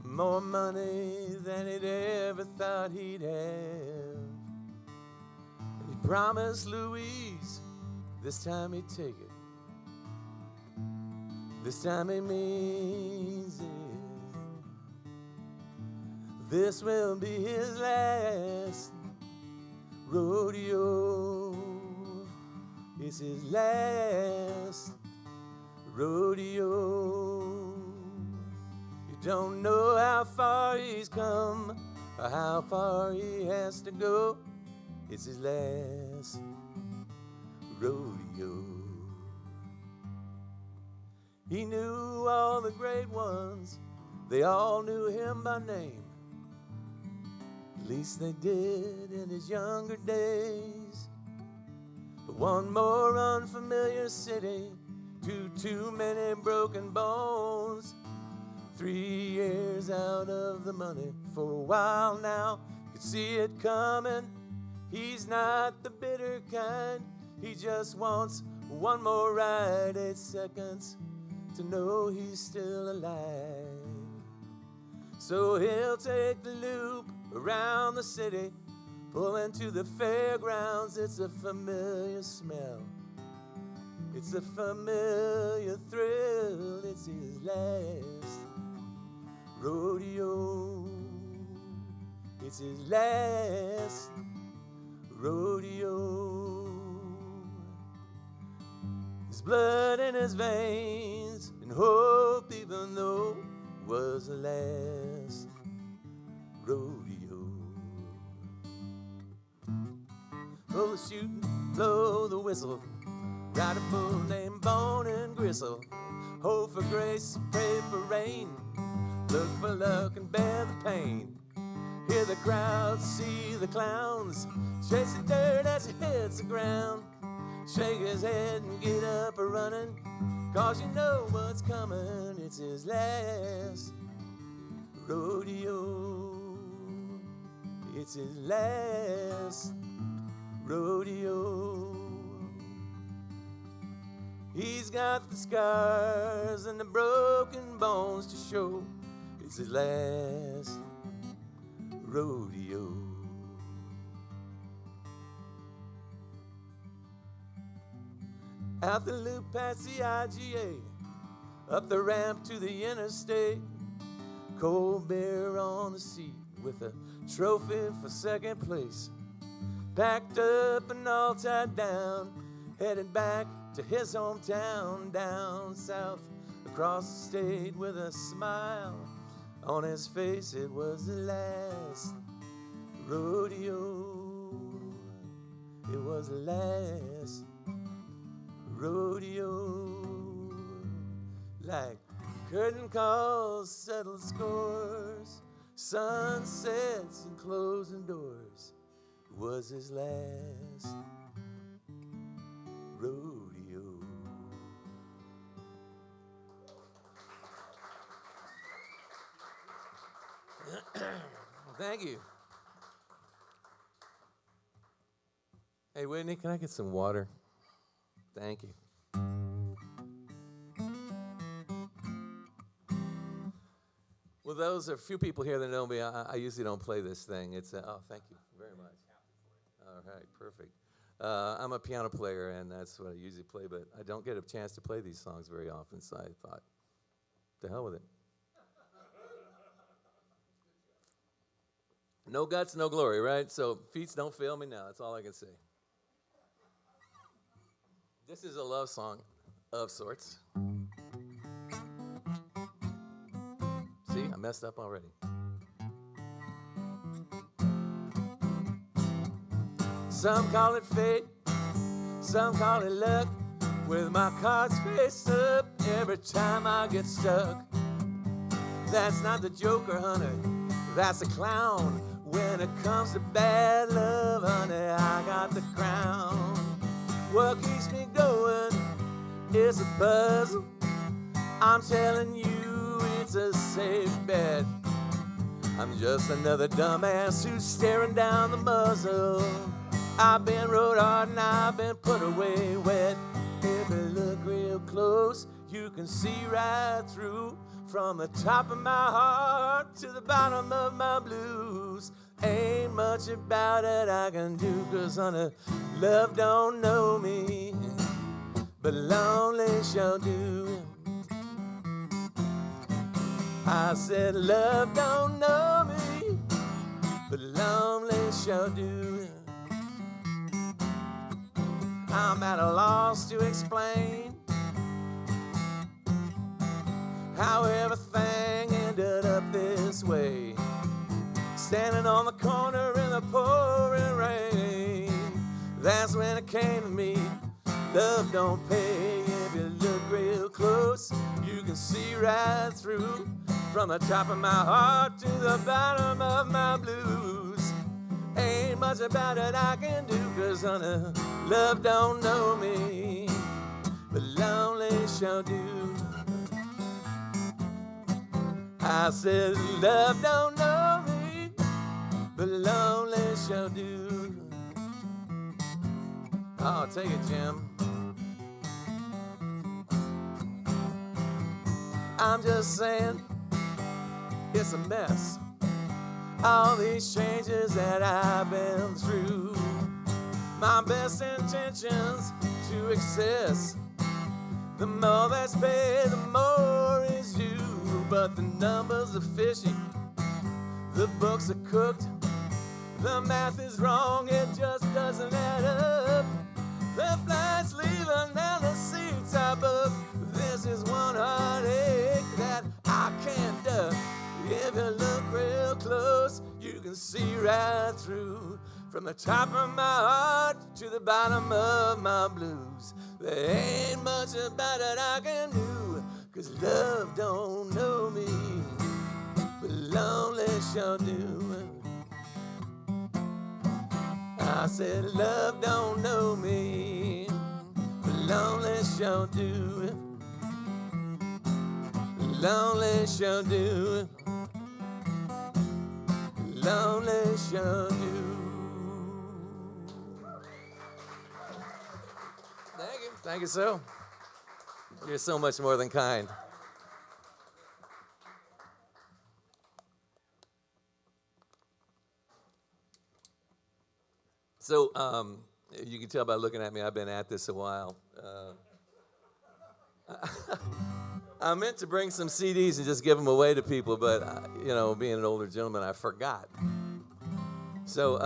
More money than he'd ever thought he'd have. And he promised Louise this time he'd take it. This time he means it. This will be his last rodeo. It's his last rodeo. You don't know how far he's come or how far he has to go. It's his last rodeo. He knew all the great ones, they all knew him by name. At least they did in his younger days. But one more unfamiliar city, too many broken bones. 3 years out of the money for a while now. Could see it coming. He's not the bitter kind. He just wants one more ride, 8 seconds to know he's still alive. So he'll take the loop around the city, pull into the fairgrounds. It's a familiar smell. It's a familiar thrill. It's his last rodeo. It's his last rodeo. There's blood in his veins and hope, even though it was the last rodeo. Blow the chute, blow the whistle, ride a bull named Bone and Gristle. Hope for grace, pray for rain, look for luck and bear the pain. Hear the crowd, see the clowns, chase the dirt as he hits the ground. Shake his head and get up a running, 'cause you know what's coming. It's his last rodeo. It's his last rodeo. He's got the scars and the broken bones to show. It's his last rodeo. Out the loop past the IGA, up the ramp to the interstate. Cold beer on the seat with a trophy for second place. packed up and all tied down, headed back to his hometown down south, across the state with a smile on his face. It was the last rodeo. It was the last rodeo. Like curtain calls, settled scores, sunsets and closing doors. It was his last rodeo. Thank you. Hey, Whitney, can I get some water? Thank you. Well, those are a few people here that know me. I usually don't play this thing. It's oh, thank you very much. All right, perfect. I'm a piano player, and that's what I usually play, but I don't get a chance to play these songs very often, so I thought, to hell with it. No guts, no glory, right? So feet don't fail me now. That's all I can say. This is a love song of sorts. See, I messed up already. Some call it fate, some call it luck. With my cards face up, every time I get stuck. That's not the Joker, honey, that's a clown. When it comes to bad love, honey, I got the crown. What keeps me going is a puzzle. I'm telling you, it's a safe bet. I'm just another dumbass who's staring down the muzzle. I've been rode hard and I've been put away wet. If you look real close, you can see right through. From the top of my heart to the bottom of my blues. Ain't much about it I can do, 'cause honey, love don't know me, but lonely shall do. I said love don't know me, but lonely shall do. I'm at a loss to explain how everything ended up this way. Standing on the corner in the pouring rain. That's when it came to me. Love don't pay. If you look real close, you can see right through. From the top of my heart to the bottom of my blues. Ain't much about it I can do, 'cause honey, love don't know me, but lonely shall do. I said love don't know me, but lonely shall do. Oh, take it, Jim. I'm just saying, it's a mess. All these changes that I've been through. My best intentions to excess. The more that's paid, the more is due. But the numbers are fishy, the books are cooked. The math is wrong, it just doesn't add up. The flights leaving and the seats are booked. This is one heartache that I can't duck. If you look real close, you can see right through. From the top of my heart to the bottom of my blues. There ain't much about it I can do, 'cause love don't know me, but lonely shall do. I said love don't know me, but lonely shall do. Lonely shall do. Lonely shall do. Thank you. Thank you, so. You're so much more than kind. So, you can tell by looking at me, I've been at this a while. I meant to bring some CDs and just give them away to people, but, being an older gentleman, I forgot. So,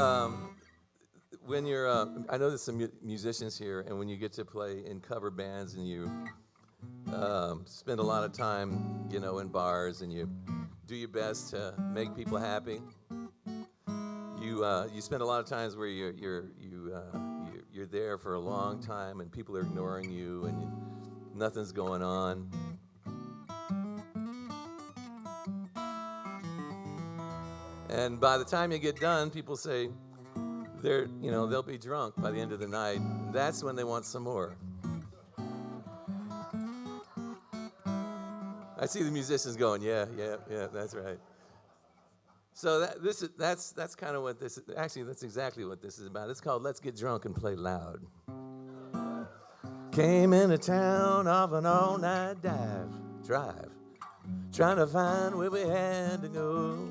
when you're, I know there's some musicians here, and when you get to play in cover bands and you spend a lot of time, in bars, and you do your best to make people happy. You spend a lot of times where you're there for a long time, and people are ignoring you, and nothing's going on. And by the time you get done, people say they'll be drunk by the end of the night. That's when they want some more. I see the musicians going, yeah, that's right. So that's kind of what this is. Actually, that's exactly what this is about. It's called Let's Get Drunk and Play Loud. Came into town off an all-night drive, trying to find where we had to go.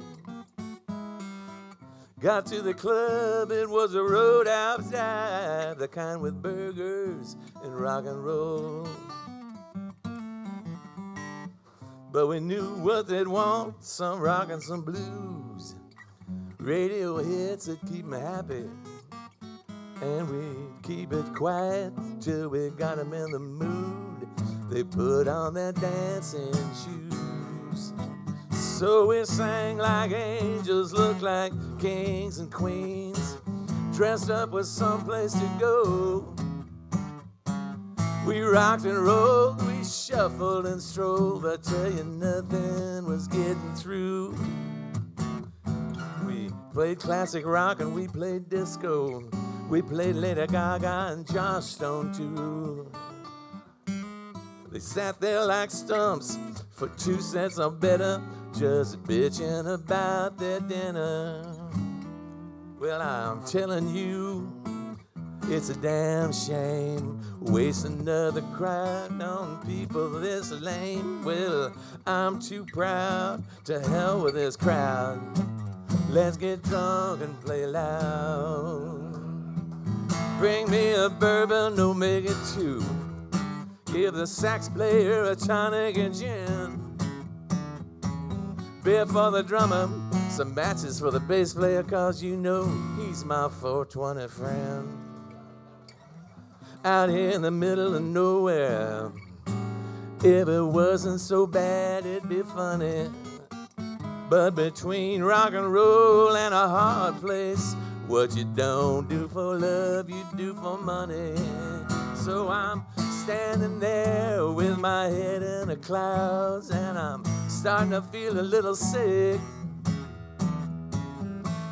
Got to the club, it was a roadhouse dive, the kind with burgers and rock and roll. But we knew what they'd want, some rock and some blues. Radio hits that keep me happy. And we'd keep it quiet till we got them in the mood. They put on their dancing shoes. So we sang like angels, looked like kings and queens, dressed up with someplace to go. We rocked and rolled, we shuffled and strolled. I tell you, nothing was getting through. We played classic rock and we played disco. We played Lady Gaga and Josh Stone too. They sat there like stumps for 2 cents or better, just bitching about their dinner. Well, I'm telling you, it's a damn shame, waste another crowd on people this lame. Well, I'm too proud, to hell with this crowd. Let's get drunk and play loud. Bring me a bourbon, no make it 2. Give the sax player a tonic and gin. Beer for the drummer, some matches for the bass player, 'cause he's my 420 friend. Out here in the middle of nowhere, if it wasn't so bad, it'd be funny. But between rock and roll and a hard place, what you don't do for love, you do for money. So I'm standing there with my head in the clouds, and I'm starting to feel a little sick.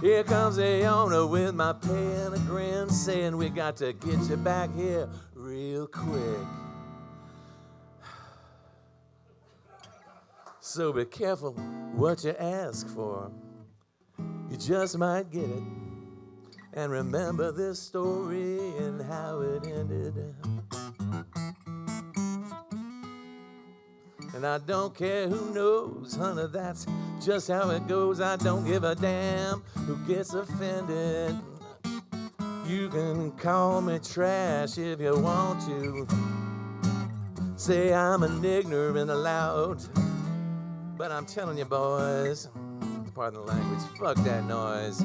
Here comes the owner with my pay and a grin, saying we got to get you back here real quick. So be careful what you ask for. You just might get it. And remember this story and how it ended. And I don't care who knows, honey, that's just how it goes. I don't give a damn who gets offended. You can call me trash if you want to. Say I'm an ignorant lout. But I'm telling you, boys, pardon the language, fuck that noise.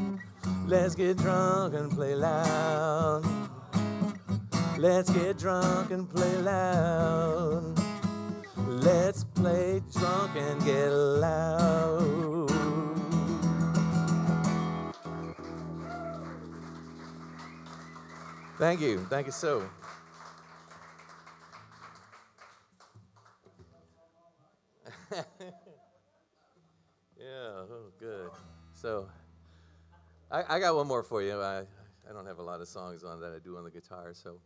Let's get drunk and play loud. Let's get drunk and play loud. Let's play drunk and get loud. Thank you so. Yeah, oh, good. So, I got one more for you. I don't have a lot of songs on that I do on the guitar, so.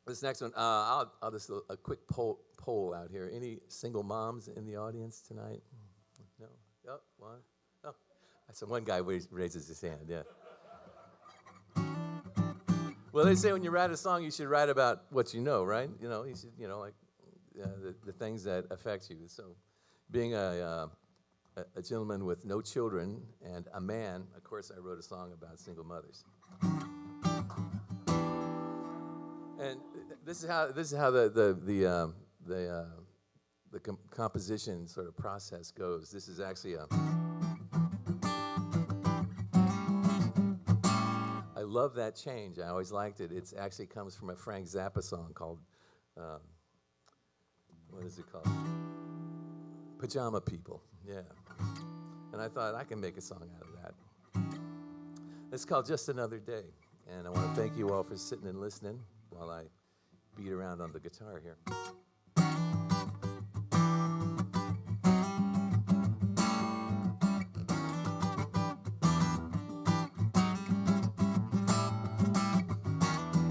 This next one, I'll just a quick poll out here. Any single moms in the audience tonight? No? Oh, one? Oh, so one guy raises his hand, yeah. Well, they say when you write a song, you should write about what you know, right? You should, like the things that affect you. So being a gentleman with no children and a man, of course, I wrote a song about single mothers. And this is how the composition sort of process goes. This is actually love that change. I always liked it. It actually comes from a Frank Zappa song called, what is it called? Pajama People, yeah. And I thought I can make a song out of that. It's called Just Another Day. And I want to thank you all for sitting and listening while I beat around on the guitar here.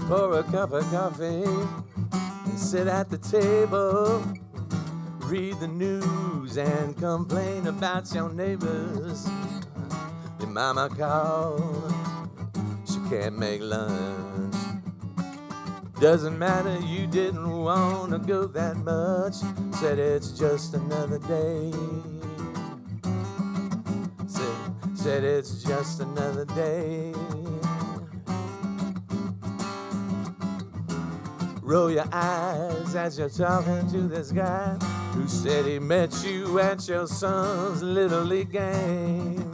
Pour a cup of coffee and sit at the table. Read the news and complain about your neighbors. Your mama called, she can't make lunch. Doesn't matter, you didn't want to go that much. Said it's just another day. Said it's just another day. Roll your eyes as you're talking to this guy who said he met you at your son's Little League game.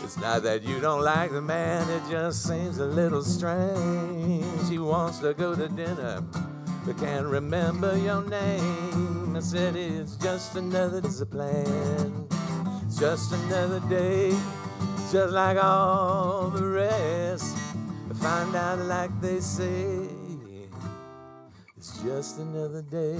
It's not that you don't like the man, it just seems a little strange. He wants to go to dinner, but can't remember your name. I said it's just another day's plan. It's just another day, just like all the rest. Find out like they say, it's just another day.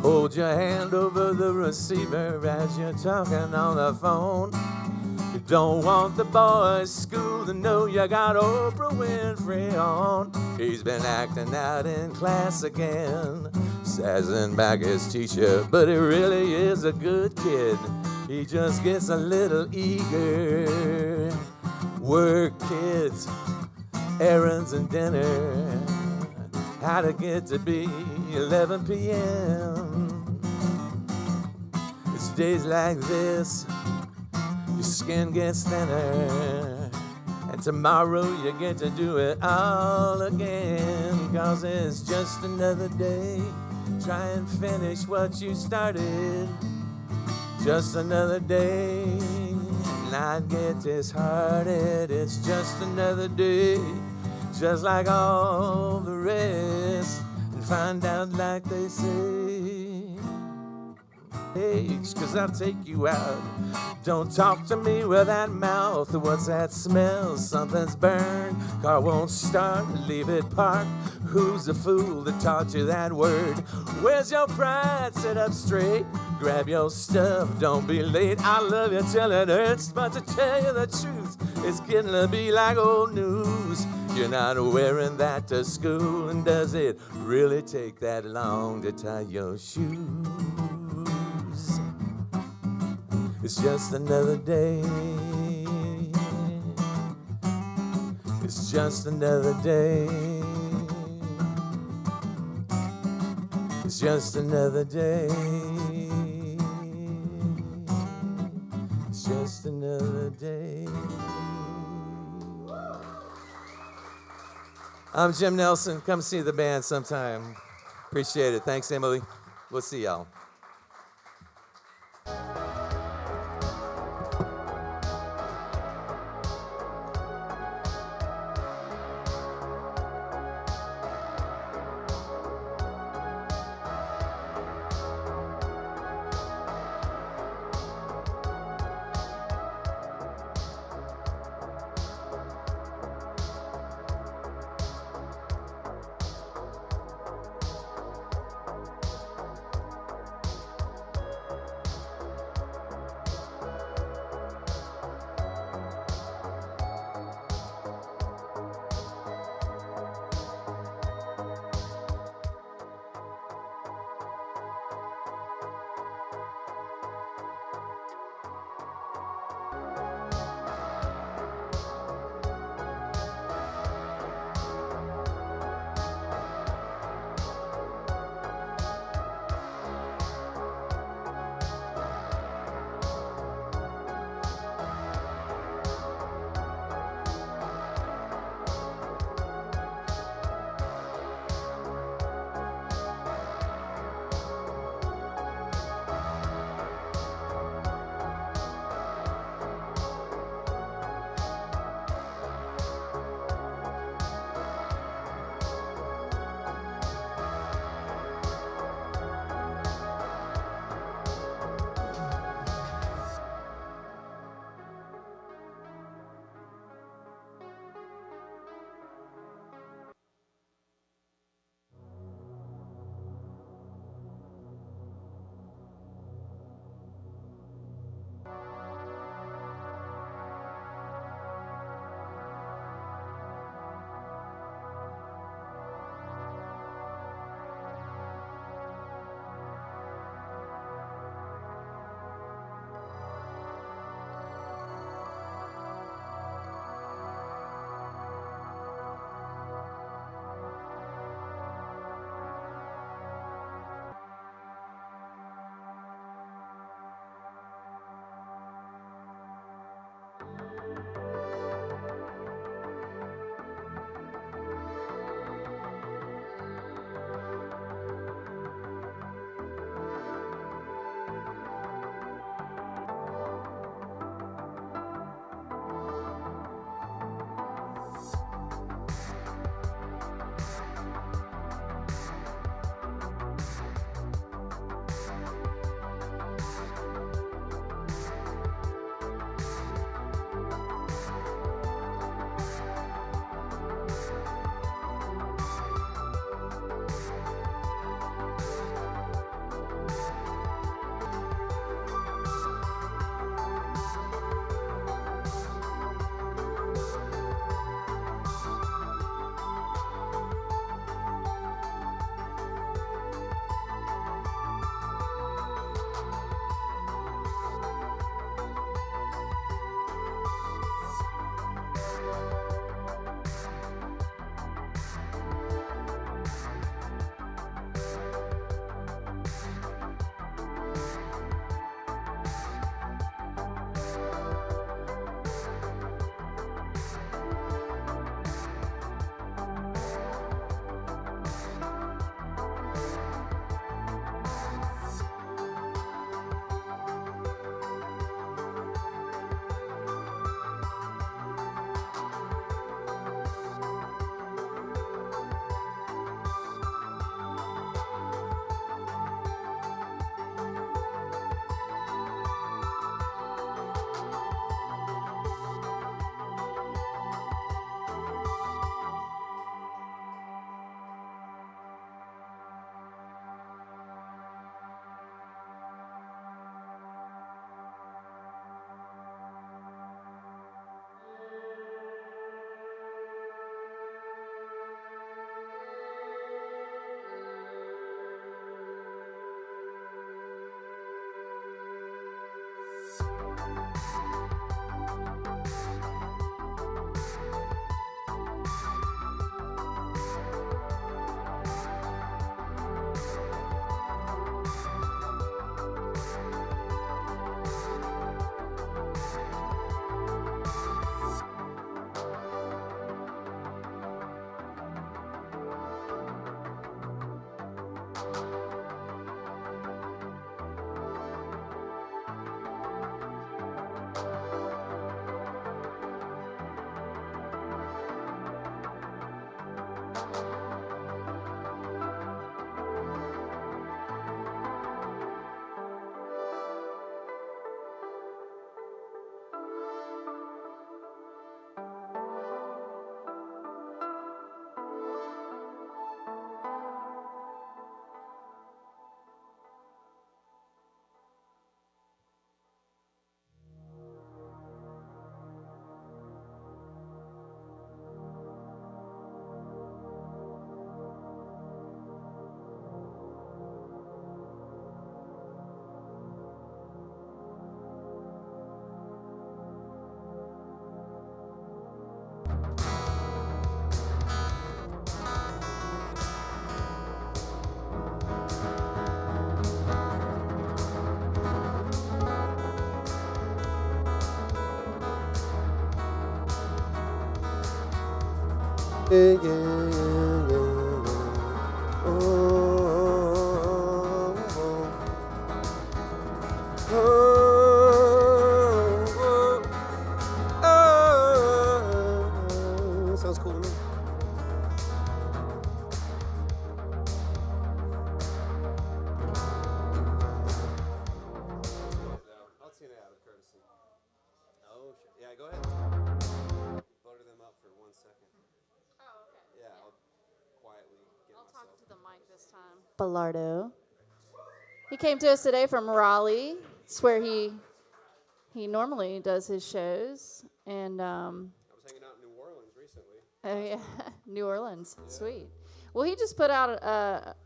Hold your hand over the receiver as you're talking on the phone. You don't want the boys' school to know you got Oprah Winfrey on. He's been acting out in class again, sassing back his teacher, but he really is a good kid. He just gets a little eager. Work, kids, errands and dinner. How to get to be 11 p.m. It's days like this, your skin gets thinner. And tomorrow you get to do it all again. 'Cause it's just another day. Try and finish what you started. Just another day. Not get disheartened. It's just another day. Just like all the rest. And find out like they say. Hey, 'cause I'll take you out. Don't talk to me with that mouth. What's that smell? Something's burned. Car won't start. Leave it parked. Who's the fool that taught you that word? Where's your pride? Sit up straight. Grab your stuff. Don't be late. I love you till it hurts. But to tell you the truth, it's getting to be like old news. You're not wearing that to school. And does it really take that long to tie your shoes? It's just another day. It's just another day. It's just another day. It's just another day. I'm Jim Nelson. Come see the band sometime. Appreciate it. Thanks, Emily. We'll see y'all. Yeah, yeah, yeah, yeah. Oh, oh, oh, oh. Sounds cool to me. I'll tune it out of courtesy. Oh, sure. Yeah, go ahead. Butter them up for 1 second. Oh, okay. Yeah, I'll quietly get I'll myself. talk to the mic this time. Pappalardo. He came to us today from Raleigh. It's where he normally does his shows. And I was hanging out in New Orleans recently. oh yeah, New Orleans, sweet. Well, he just put out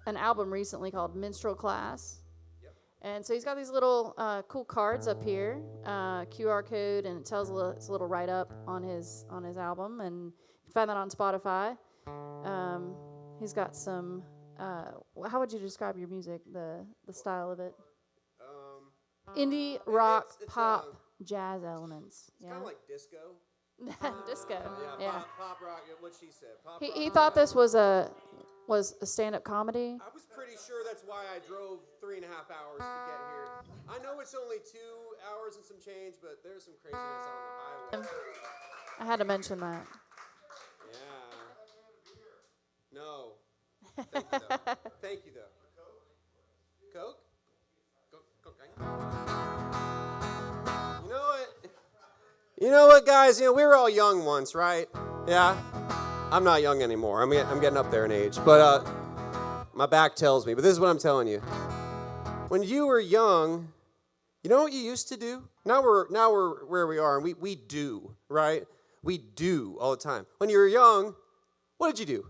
an album recently called Minstrel Class. Yep. And so he's got these little cool cards up here, QR code, and it tells it's a little write up on his album, and you can find that on Spotify. He's got some. How would you describe your music? The style of it? Indie rock, it's, pop, jazz elements. It's kind of like disco. Disco. Yeah, Yeah. Pop rock. What she said. Pop He rock. thought this was a stand-up comedy. I was pretty sure that's why I drove 3.5 hours to get here. I know it's only 2 hours and some change, but there's some craziness on the highway. I had to mention that. Yeah. No. Thank you, though. Thank you, though. Coke? Cocaine? You know what, guys? You know, we were all young once, right? Yeah? I'm not young anymore. I'm getting up there in age. But my back tells me. But this is what I'm telling you. When you were young, you know what you used to do? Now we're where we are, and we do, right? We do all the time. When you were young, what did you do?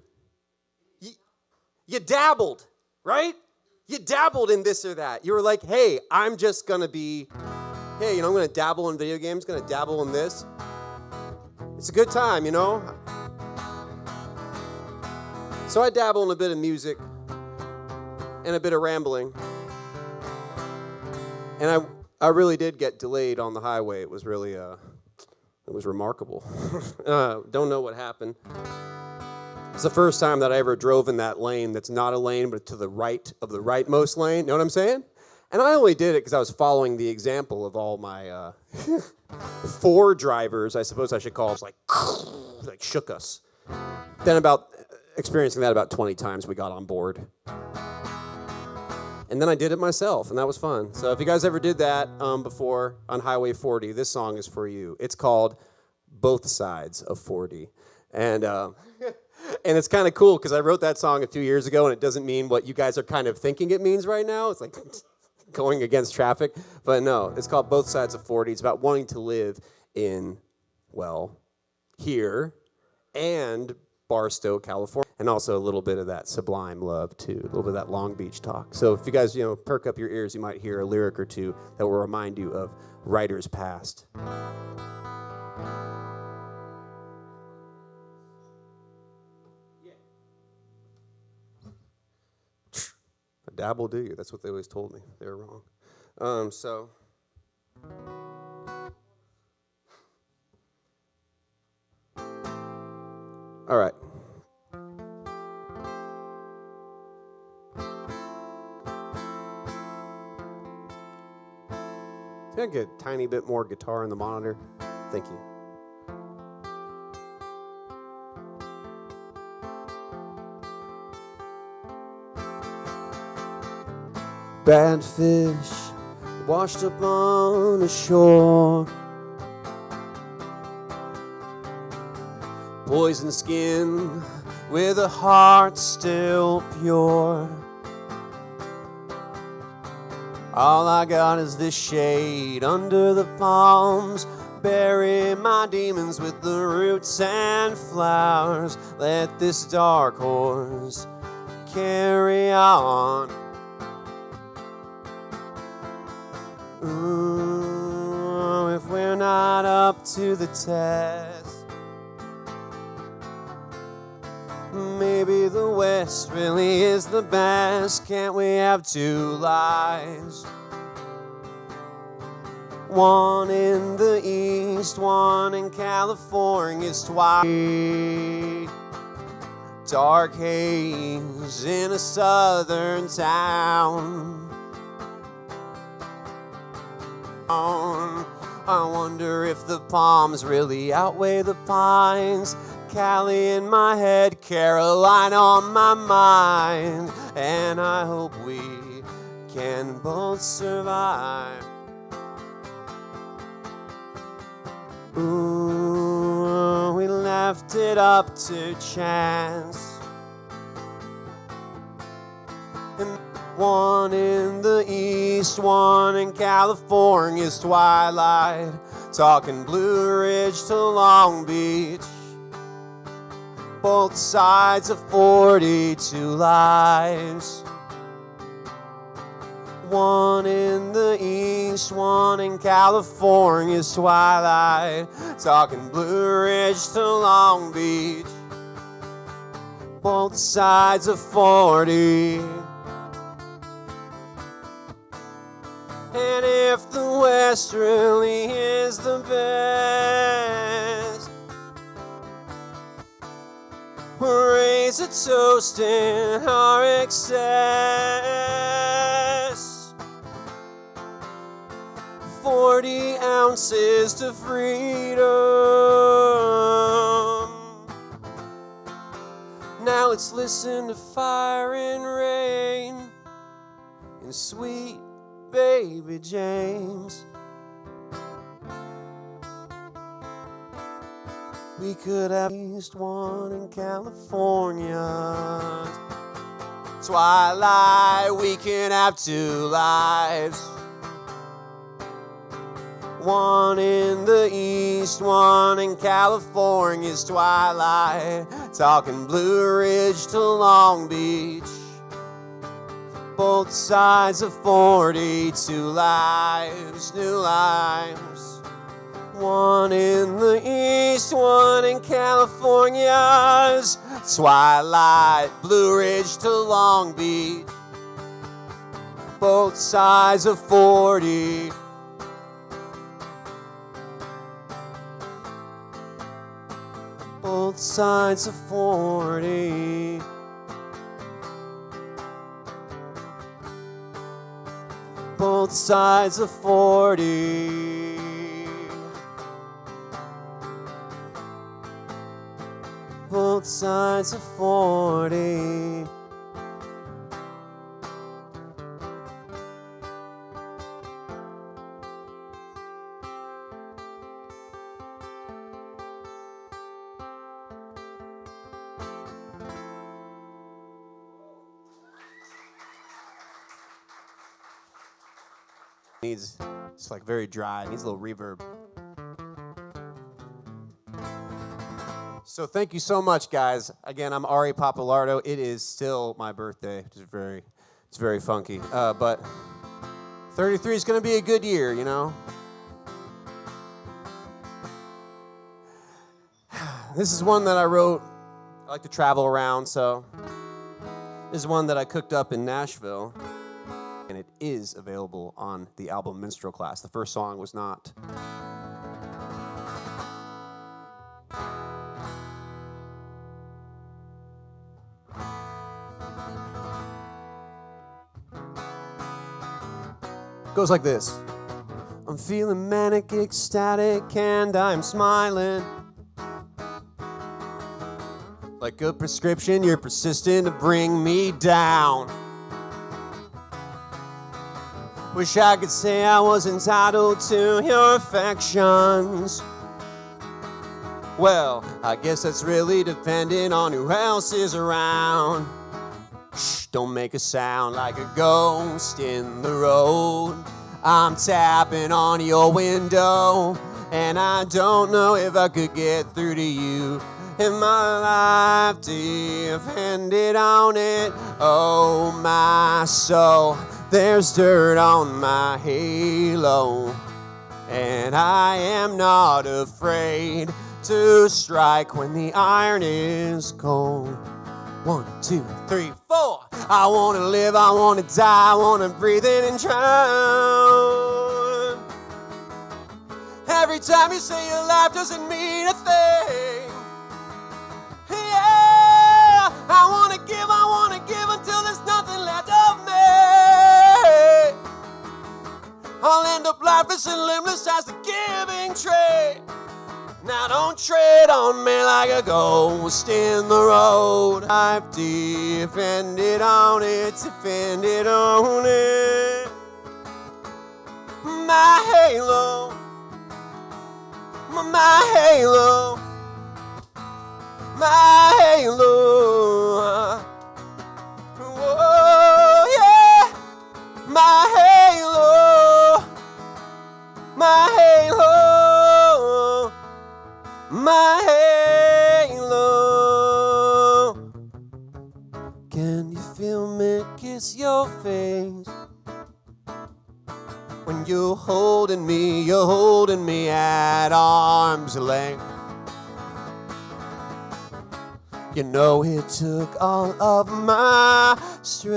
You dabbled, right? You dabbled in this or that. You were like, hey, I'm just going to be, hey, I'm going to dabble in video games, going to dabble in this. It's a good time, So I dabble in a bit of music and a bit of rambling. And I really did get delayed on the highway. It was really, it was remarkable. Don't know what happened. It's the first time that I ever drove in that lane that's not a lane, but to the right of the rightmost lane. Know what I'm saying? And I only did it because I was following the example of all my 4 drivers, I suppose I should call it, like shook us. Then experiencing that about 20 times, we got on board. And then I did it myself, and that was fun. So if you guys ever did that before on Highway 40, this song is for you. It's called Both Sides of 40. And and it's kind of cool because I wrote that song a few years ago, and it doesn't mean what you guys are kind of thinking it means right now. It's like going against traffic. But no, it's called Both Sides of 40. It's about wanting to live in, well, here and Barstow, California, and also a little bit of that Sublime love, too, a little bit of that Long Beach talk. So if you guys, perk up your ears, you might hear a lyric or two that will remind you of writers past. Dabble, do you? That's what they always told me. They were wrong. All right. Can I get a tiny bit more guitar in the monitor? Thank you. Bad fish washed up on the shore. Poison skin with a heart still pure. All I got is this shade under the palms. Bury my demons with the roots and flowers. Let this dark horse carry on. Ooh, if we're not up to the test, maybe the West really is the best. Can't we have 2 lives? One in the East, one in California. It's twice. dark haze in a southern town. I wonder if the palms really outweigh the pines. Cali in my head, Carolina on my mind, and I hope we can both survive. Ooh, we left it up to chance. And one in the east, one in California's twilight, talking Blue Ridge to Long Beach, both sides of 42 lives. One in the east, one in California's twilight, talking Blue Ridge to Long Beach, both sides of 40. And if the West really is the best, we'll raise a toast in our excess. 40 ounces to freedom. Now let's listen to Fire and Rain and Sweet Baby James. We could have at least one in California twilight. We can have two lives. One in the east, one in California's twilight, talking Blue Ridge to Long Beach, both sides of 42 lives, new lives. One in the east, one in California's twilight, Blue Ridge to Long Beach, both sides of 40. Both sides of 40. Both sides of 40. Both sides of 40. Needs, it's like very dry, needs a little reverb. So thank you so much, guys. Again, I'm Ari Pappalardo. It is still my birthday, which is it's very funky. But 33 is going to be a good year, you know. This is one that I wrote. I like to travel around, so this is one that I cooked up in Nashville. And it is available on the album Minstrel Class. The first song was not. Goes like this. I'm feeling manic, ecstatic, and I'm smiling. Like a prescription, you're persistent to bring me down. Wish I could say I was entitled to your affections. Well, I guess that's really dependent on who else is around. Shh, don't make a sound like a ghost in the road. I'm tapping on your window, and I don't know if I could get through to you. If my life depended on it, oh my soul. There's dirt on my halo, and I am not afraid to strike when the iron is cold. 1, 2, 3, 4. I want to live, I want to die, I want to breathe in and drown. Every time you say your life doesn't mean a thing. Yeah, boundless and limitless as the giving tree. Now don't tread on me like a ghost in the road. I've defended on it, defended on it. My halo, my halo, my halo. Oh yeah, my halo, my halo, my halo. Can you feel me kiss your face? When you're holding me at arm's length. You know it took all of my strength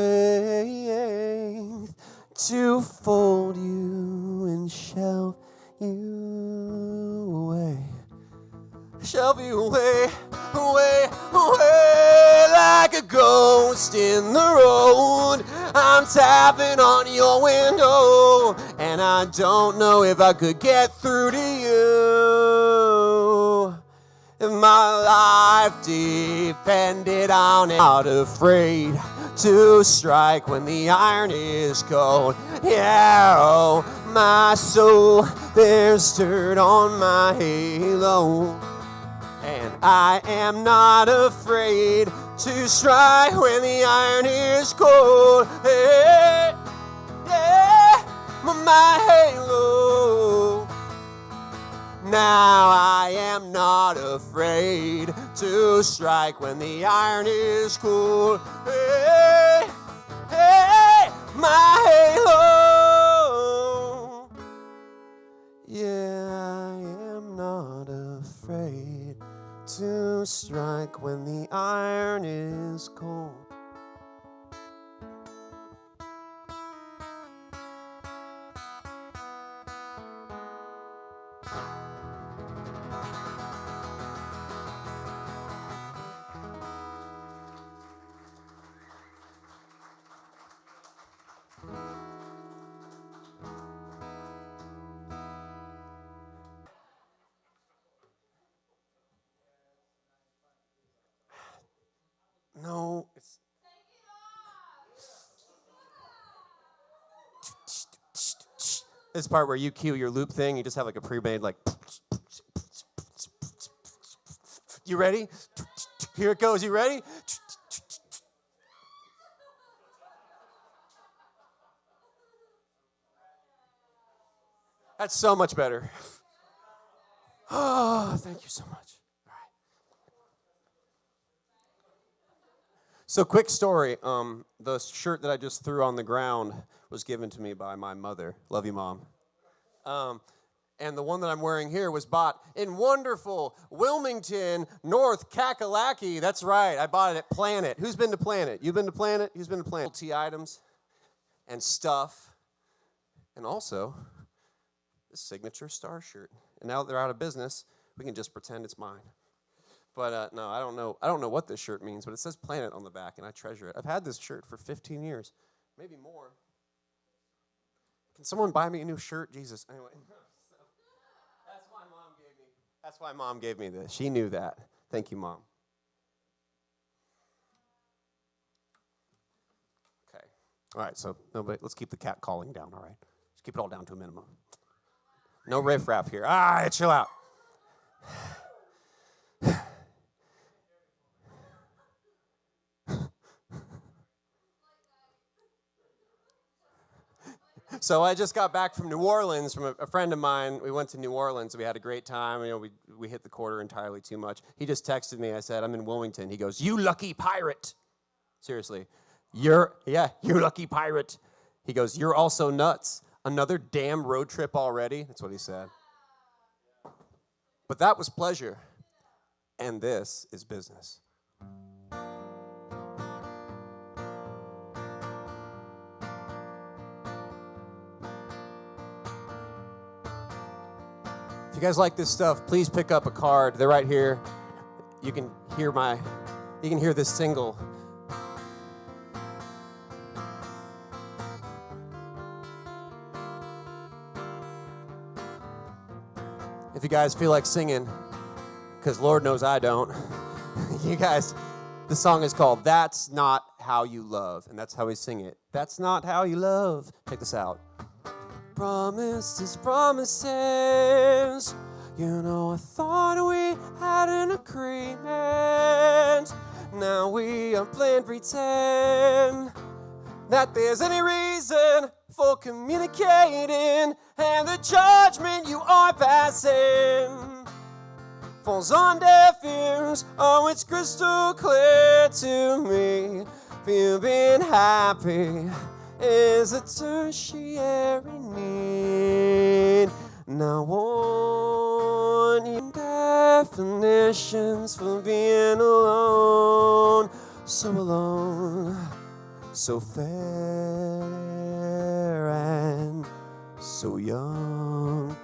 to fold you and shelf you away. Shelf you away, away, away like a ghost in the road. I'm tapping on your window, and I don't know if I could get through to you. If my life depended on it, not afraid to strike when the iron is cold. Yeah, oh, my soul, there's dirt on my halo, and I am not afraid to strike when the iron is cold. Hey, yeah, my halo. Now I am not afraid to strike when the iron is cold. Hey, hey, my halo. Yeah, I am not afraid to strike when the iron is cold. No, it's... This part where you cue your loop thing, you just have like a pre-made like... You ready? Here it goes, you ready? That's so much better. Oh, thank you so much. All right. So quick story. The shirt that I just threw on the ground was given to me by my mother. Love you, Mom. And the one that I'm wearing here was bought in wonderful Wilmington, North Kakalaki. That's right. I bought it at Planet. Who's been to Planet? You've been to Planet? Who's been to Planet? Tea items and stuff. And also this signature star shirt. And now that they're out of business, we can just pretend it's mine. But no, I don't know what this shirt means, but it says Planet on the back, and I treasure it. I've had this shirt for 15 years, maybe more. Can someone buy me a new shirt? Jesus. Anyway, that's why Mom gave me this. She knew that. Thank you, Mom. Okay. All right, so let's keep the cat calling down, all right? Let's keep it all down to a minimum. No riffraff here. Chill out. So I just got back from New Orleans from a friend of mine. We went to New Orleans. We had a great time. You know, we hit the quarter entirely too much. He just texted me. I said, I'm in Wilmington. He goes, you lucky pirate. Seriously. You lucky pirate. He goes, you're also nuts. Another damn road trip already? That's what he said. But that was pleasure. And this is business. If you guys like this stuff, please pick up a card. They're right here. You can hear this single. if you guys feel like singing, because Lord knows I don't, you guys, the song is called That's Not How You Love, and that's how we sing it. That's not how you love. Check this out. Promises, promises. You know, I thought we had an agreement. Now we are playing pretend that there's any reason for communicating, and the judgment you are passing falls on deaf ears. Oh, it's crystal clear to me. For being happy is a tertiary need. Now on your definitions for being alone, so fair and so young.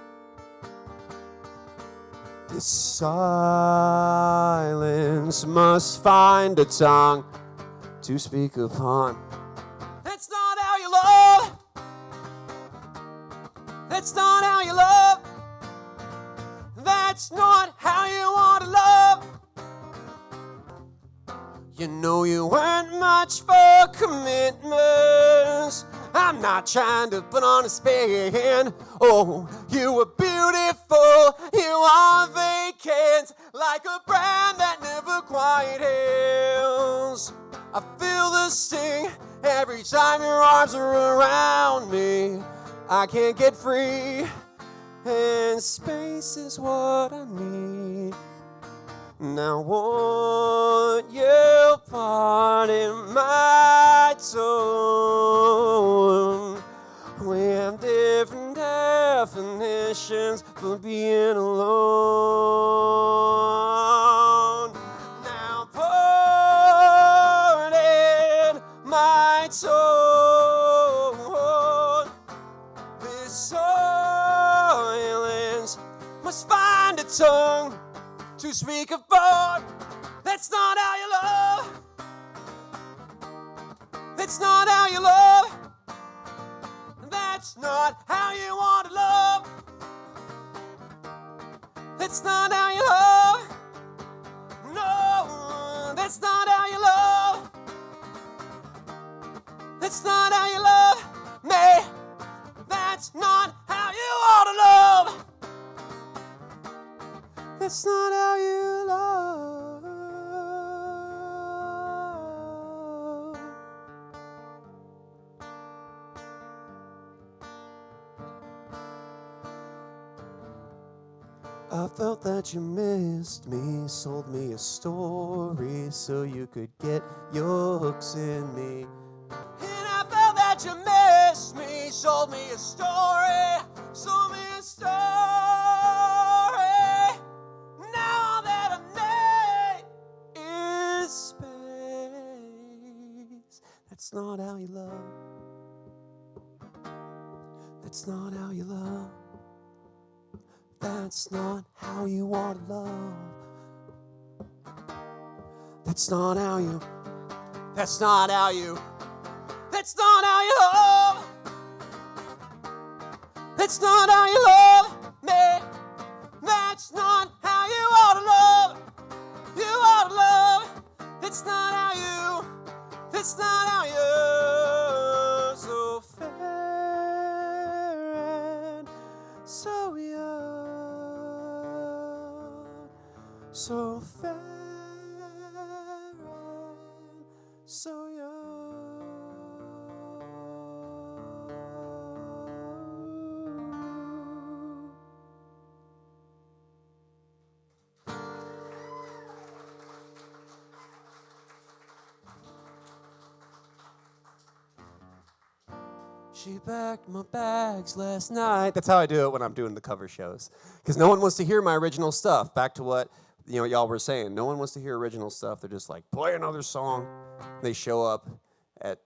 This silence must find a tongue to speak upon. That's not how you love. That's not how you love. That's not how you want to love. You know you weren't much for commitments. I'm not trying to put on a spin. Oh, you were beautiful. You are vacant, like a brand that never quite heals. I feel the sting every time your arms are around me. I can't get free, and space is what I need. Now won't you pardon my tone? We have different definitions for being alone. Now pardon my tone. This silence must find a tongue to speak upon. That's not how you love. That's not how you love. That's not how you want to love. That's not how you love. No, that's not how you love. That's not how you love me. That's not how you want to love. That's not how you love. I felt that you missed me, sold me a story so you could get your hooks in me. And I felt that you missed me, sold me a story, sold me a story. Now all that I need is space. That's not how you love. That's not how you love. That's not how you want to love. That's not how you. That's not how you. That's not how you love. That's not how you love me. That's not how you ought to love. You ought to love. That's not how you. That's not how you. So fair and so young. So fair and so young. She packed my bags last night. That's how I do it when I'm doing the cover shows. Because no one wants to hear my original stuff. Back to what y'all were saying. No one wants to hear original stuff. They're just like, play another song. They show up at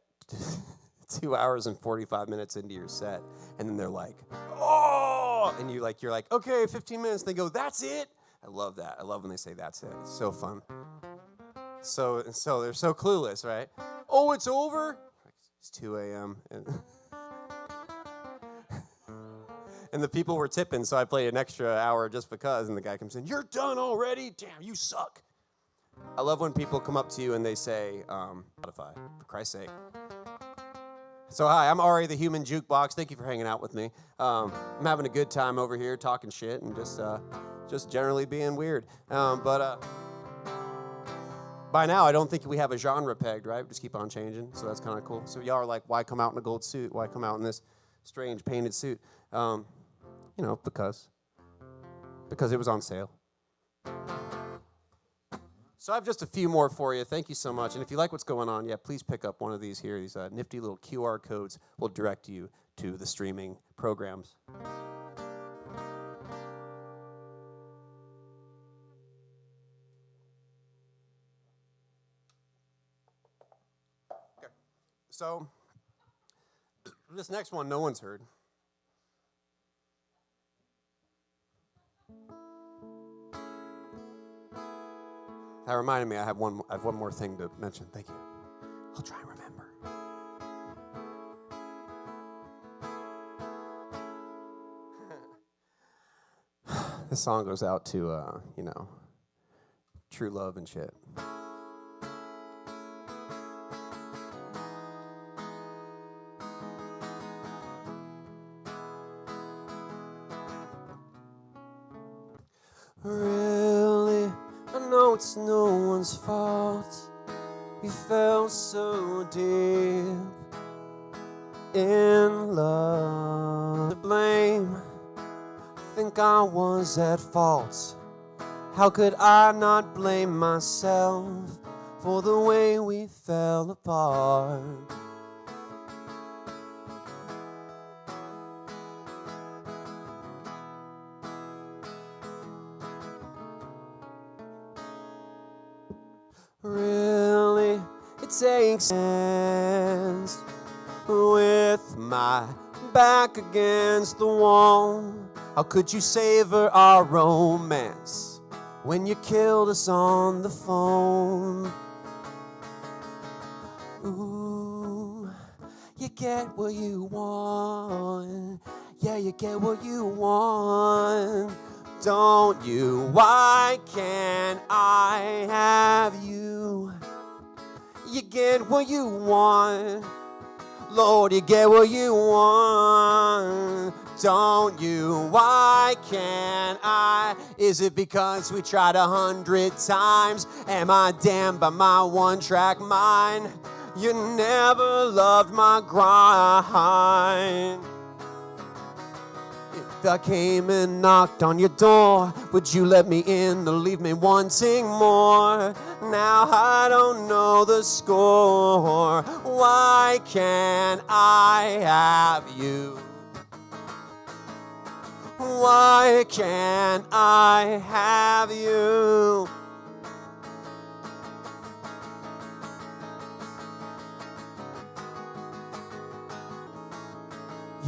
2 hours and 45 minutes into your set, and then they're like, oh! And you're like, okay, 15 minutes. They go, that's it? I love that. I love when they say that's it. It's so fun. So they're so clueless, right? Oh, it's over? It's 2 a.m. And the people were tipping, so I played an extra hour just because. And the guy comes in, "You're done already? Damn, you suck." I love when people come up to you and they say, Spotify, for Christ's sake. So hi, I'm Ari, the Human Jukebox. Thank you for hanging out with me. I'm having a good time over here talking shit and just generally being weird. But by now, I don't think we have a genre pegged, right? We just keep on changing, so that's kind of cool. So y'all are like, why come out in a gold suit? Why come out in this strange painted suit? Because it was on sale. So I have just a few more for you. Thank you so much. And if you like what's going on, please pick up one of these here. These nifty little QR codes will direct you to the streaming programs. Okay. So this next one, no one's heard. That reminded me, I have one more thing to mention. Thank you. I'll try and remember. This song goes out to, true love and shit. Really? I know it's no one's fault. We fell so deep in love. To blame, I think I was at fault. How could I not blame myself for the way we fell apart? Really, it takes hands with my back against the wall. How could you savor our romance when you killed us on the phone? Ooh, you get what you want. Yeah, you get what you want. Don't you? Why can't I have you? You get what you want. Lord, you get what you want. Don't you? Why can't I? Is it because we tried 100 times? Am I damned by my one-track mind? You never loved my grind. If I came and knocked on your door, would you let me in or leave me wanting more? Now I don't know the score. Why can't I have you? Why can't I have you?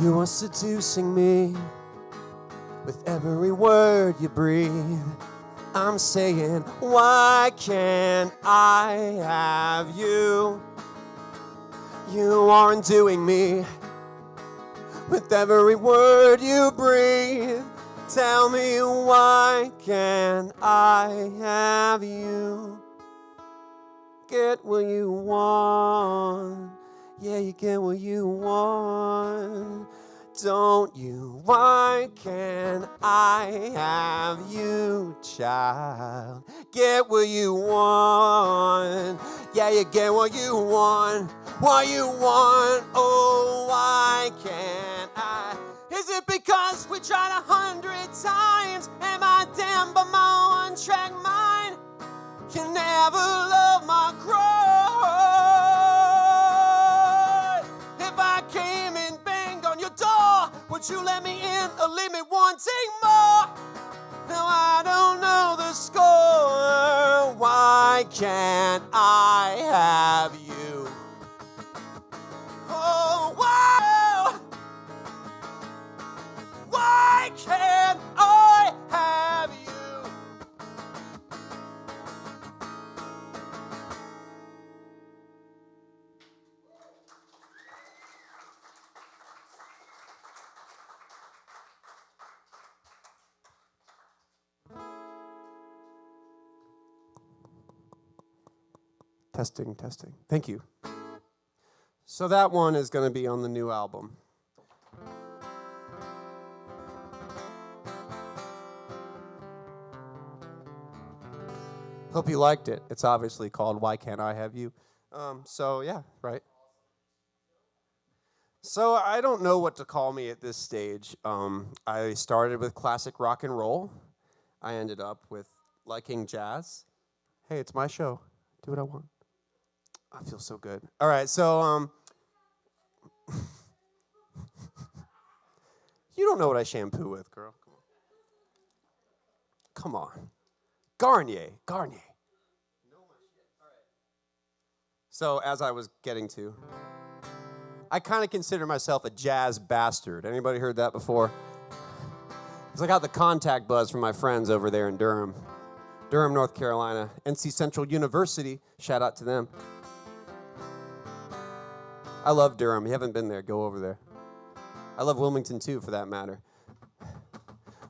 You are seducing me with every word you breathe. I'm saying, why can't I have you? You aren't doing me with every word you breathe. Tell me, why can't I have you? Get what you want. Yeah, you get what you want. Don't you? Why can't I have you, child? Get what you want. Yeah, you get what you want. What you want. Oh, why can't I? Is it because we tried 100 times? Am I damned by my one-track mind? You never loved my cry. If I came and banged on your door, would you let me in or leave me wanting more? Now I don't know the score. Why can't I have you? Oh, why can't I have you? Testing. Thank you. So that one is going to be on the new album. Hope you liked it. It's obviously called Why Can't I Have You? So yeah, right. So I don't know what to call me at this stage. I started with classic rock and roll. I ended up with liking jazz. Hey, it's my show. Do what I want. I feel so good. All right, so you don't know what I shampoo with, girl. Come on. Garnier. So as I was getting to, I kind of consider myself a jazz bastard. Anybody heard that before? Because I got the contact buzz from my friends over there in Durham, North Carolina, NC Central University. Shout out to them. I love Durham. You haven't been there, go over there. I love Wilmington too, for that matter.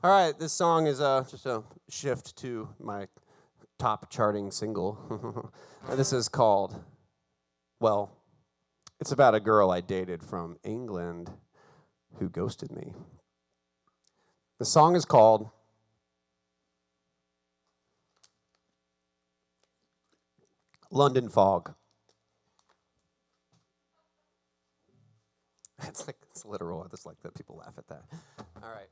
All right, this song is just a shift to my top charting single. This is called, well, it's about a girl I dated from England who ghosted me. The song is called London Fog. It's literal. I just like that people laugh at that. All right.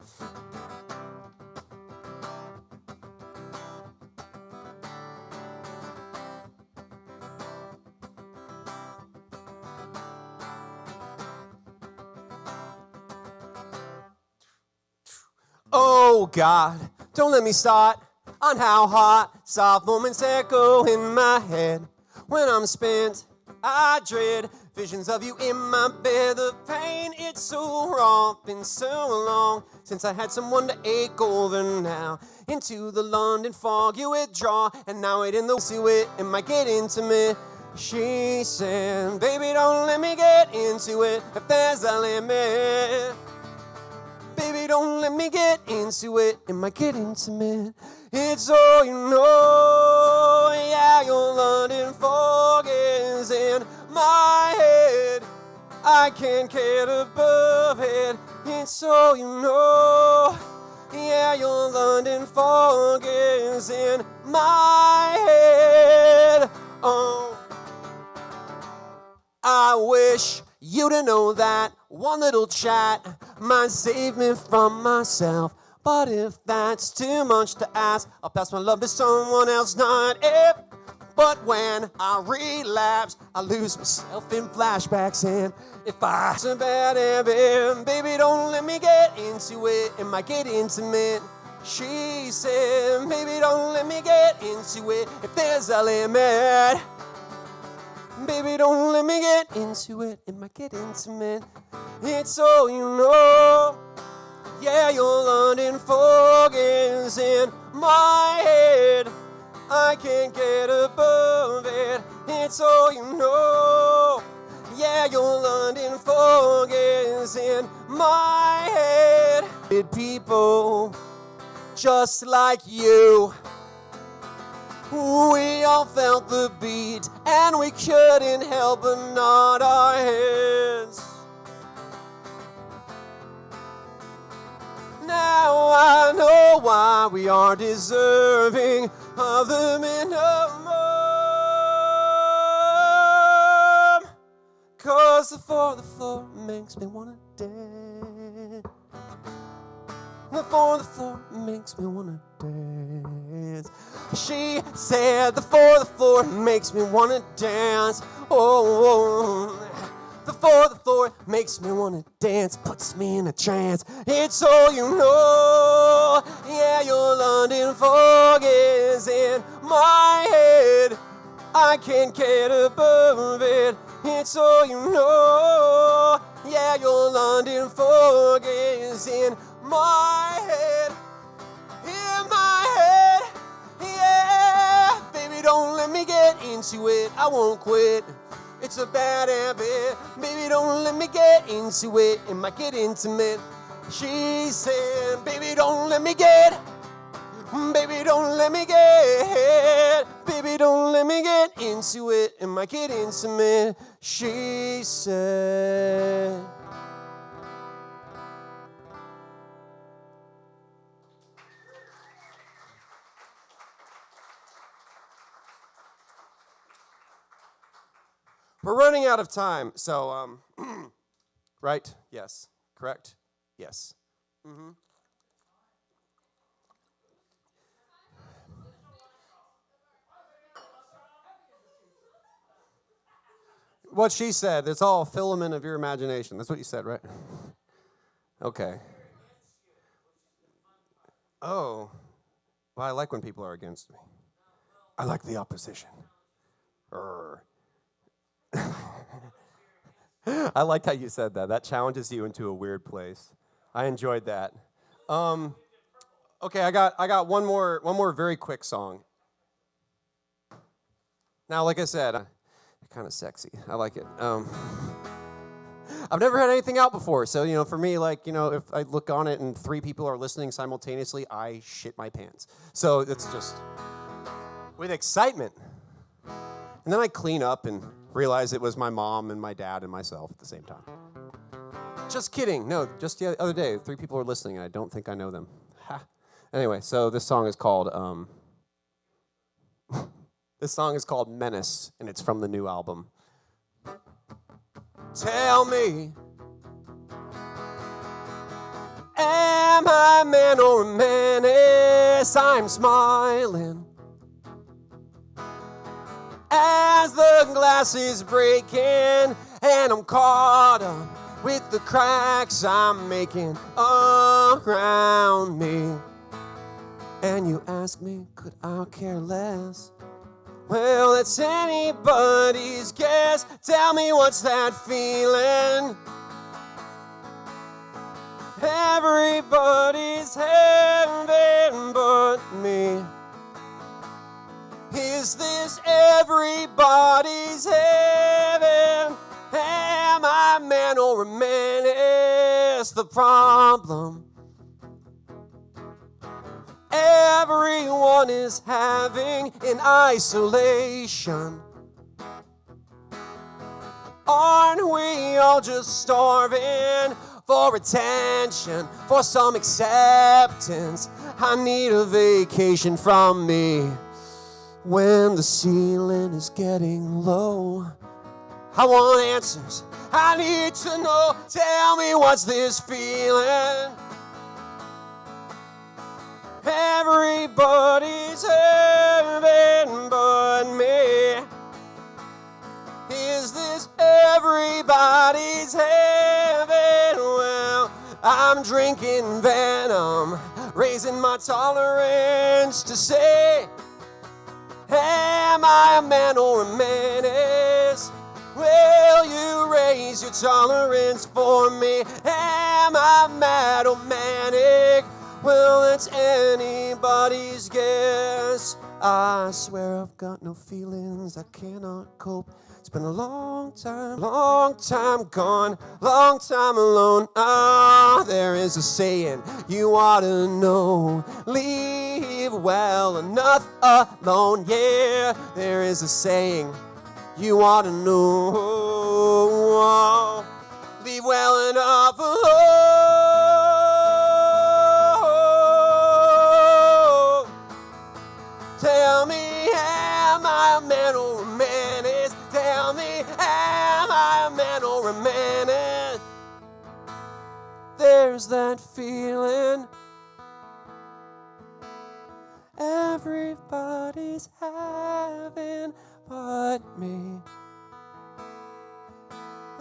Oh God, don't let me start on how hot soft moments echo in my head. When I'm spent, I dread visions of you in my bed. The pain, it's so raw, been so long since I had someone to ache over now. Into the London fog you withdraw, and now it in the to it, it might get intimate. She said, baby, don't let me get into it if there's a limit. Baby, don't let me get into it, it might get intimate. It's all you know, yeah, your London fog is in my head. I can't get above it, it's all you know. Yeah, your London fog is in my head. Oh, I wish you to know that one little chat might save me from myself. But if that's too much to ask, I'll pass my love to someone else, not if. But when I relapse, I lose myself in flashbacks. And if I'm a bad habit, baby, don't let me get into it, it might get intimate. She said, baby, don't let me get into it if there's a limit. Baby, don't let me get into it, it might get intimate. It's all you know. Yeah, your London fog is in my head. I can't get above it, it's all you know. Yeah, your London fog is in my head. People just like you, we all felt the beat, and we couldn't help but nod our heads. Now I know why we are deserving of the minimum. 'Cause the floor makes me wanna dance. The floor makes me wanna dance. She said the floor makes me wanna dance. Oh, the floor makes me wanna dance, puts me in a trance. It's all you know. Yeah, your London fog is in my head. I can't get above it. It's all you know. Yeah, your London fog is in my head. In my head. Yeah, baby, don't let me get into it, I won't quit. It's a bad habit. Baby, don't let me get into it, it might get intimate. She said, baby, don't let me get. Baby, don't let me get. Baby, don't let me get into it, it might get intimate, she said. We're running out of time, so, right? Yes. Correct? Yes. Mm-hmm. What she said, it's all filament of your imagination. That's what you said, right? Okay. Oh. Well, I like when people are against me. I like the opposition. I liked how you said that. That challenges you into a weird place. I enjoyed that. Okay, I got one more very quick song. Now, like I said, kind of sexy. I like it. I've never had anything out before, so for me, if I look on it and 3 people are listening simultaneously, I shit my pants. So it's just with excitement. And then I clean up and realize it was my mom and my dad and myself at the same time. Just kidding. No, just the other day, 3 people were listening, and I don't think I know them. Ha. Anyway, so this song is called Menace, and it's from the new album. Tell me, am I a man or a menace? I'm smiling as the glass is breaking, and I'm caught up with the cracks I'm making around me. And you ask me, could I care less? Well, it's anybody's guess. Tell me, what's that feeling? Everybody's having but me. Is this everybody's heaven? Am I a man or a menace? The problem everyone is having in isolation. Aren't we all just starving for attention, for some acceptance? I need a vacation from me. When the ceiling is getting low, I want answers. I need to know. Tell me, what's this feeling? Everybody's having but me. Is this everybody's having? Well, I'm drinking venom, raising my tolerance to say, am I a man or a menace? Will you raise your tolerance for me? Am I mad or manic? Well, it's anybody's guess. I swear I've got no feelings, I cannot cope. It's been a long time gone, long time alone. Ah, there is a saying you ought to know. Leave well enough alone. Yeah, there is a saying you ought to know. Leave well enough alone. Tell me, am I a man or a menace? Tell me, am I a man or a menace? There's that feeling everybody's having but me.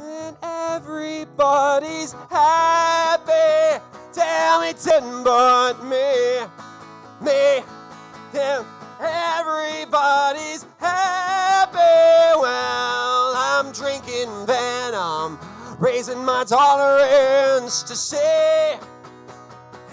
And everybody's happy. Tell me, but me. Tell everybody's happy. Well, I'm drinking venom, raising my tolerance to say,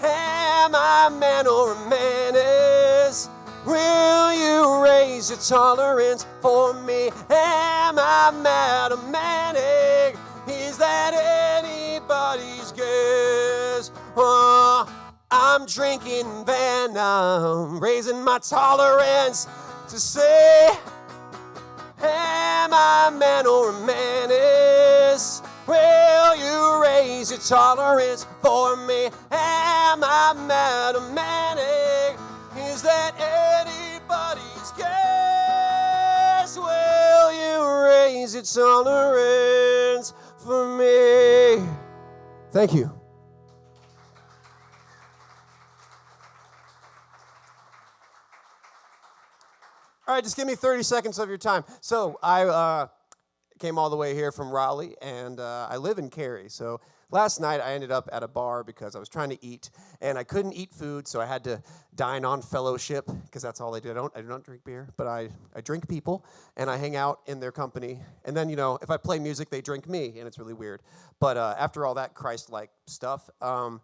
am I a man or a menace? Will you raise your tolerance for me? Am I mad or manic? Is that anybody's guess? Oh, I'm drinking venom, raising my tolerance to say, I a man or a menace? Will you raise your tolerance for me? Am I mad or manic? Is that anybody's guess? Will you raise your tolerance for me? Thank you. All right, just give me 30 seconds of your time. So I came all the way here from Raleigh, and I live in Cary. So last night I ended up at a bar because I was trying to eat, and I couldn't eat food, so I had to dine on fellowship because that's all I do. I do not drink beer, but I drink people, and I hang out in their company. And then, if I play music, they drink me, and it's really weird. But after all that Christ-like stuff, a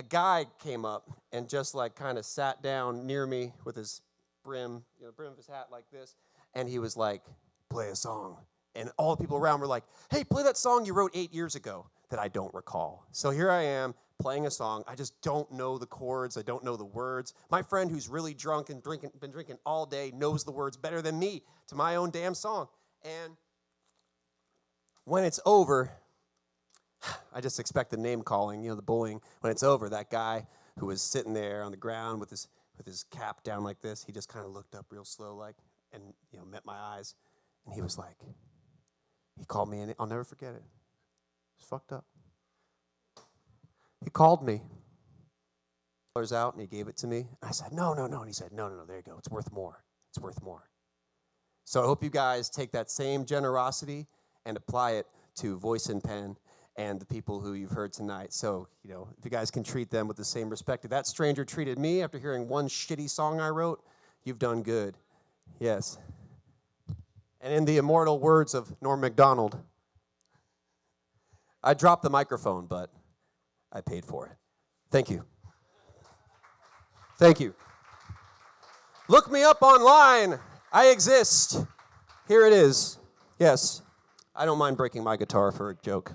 guy came up and just kind of sat down near me with his brim of his hat like this, and he was like, play a song. And all the people around were like, hey, play that song you wrote 8 years ago that I don't recall. So here I am playing a song. I just don't know the chords. I don't know the words. My friend who's really drunk and been drinking all day knows the words better than me to my own damn song. And when it's over, I just expect the name calling, the bullying. When it's over, that guy who was sitting there on the ground with his cap down like this, he just kind of looked up real slow and met my eyes, and he was like, he called me, and I'll never forget it. It's fucked up. He called me. $1 out, and he gave it to me. I said, no. And he said, no, there you go. It's worth more. It's worth more. So I hope you guys take that same generosity and apply it to Voice and Pen and the people who you've heard tonight. So, if you guys can treat them with the same respect that stranger treated me after hearing one shitty song I wrote, you've done good. Yes. And in the immortal words of Norm Macdonald, I dropped the microphone, but I paid for it. Thank you. Thank you. Look me up online. I exist. Here it is. Yes. I don't mind breaking my guitar for a joke.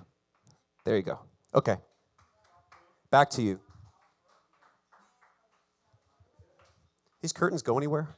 There you go. Okay. Back to you. These curtains go anywhere?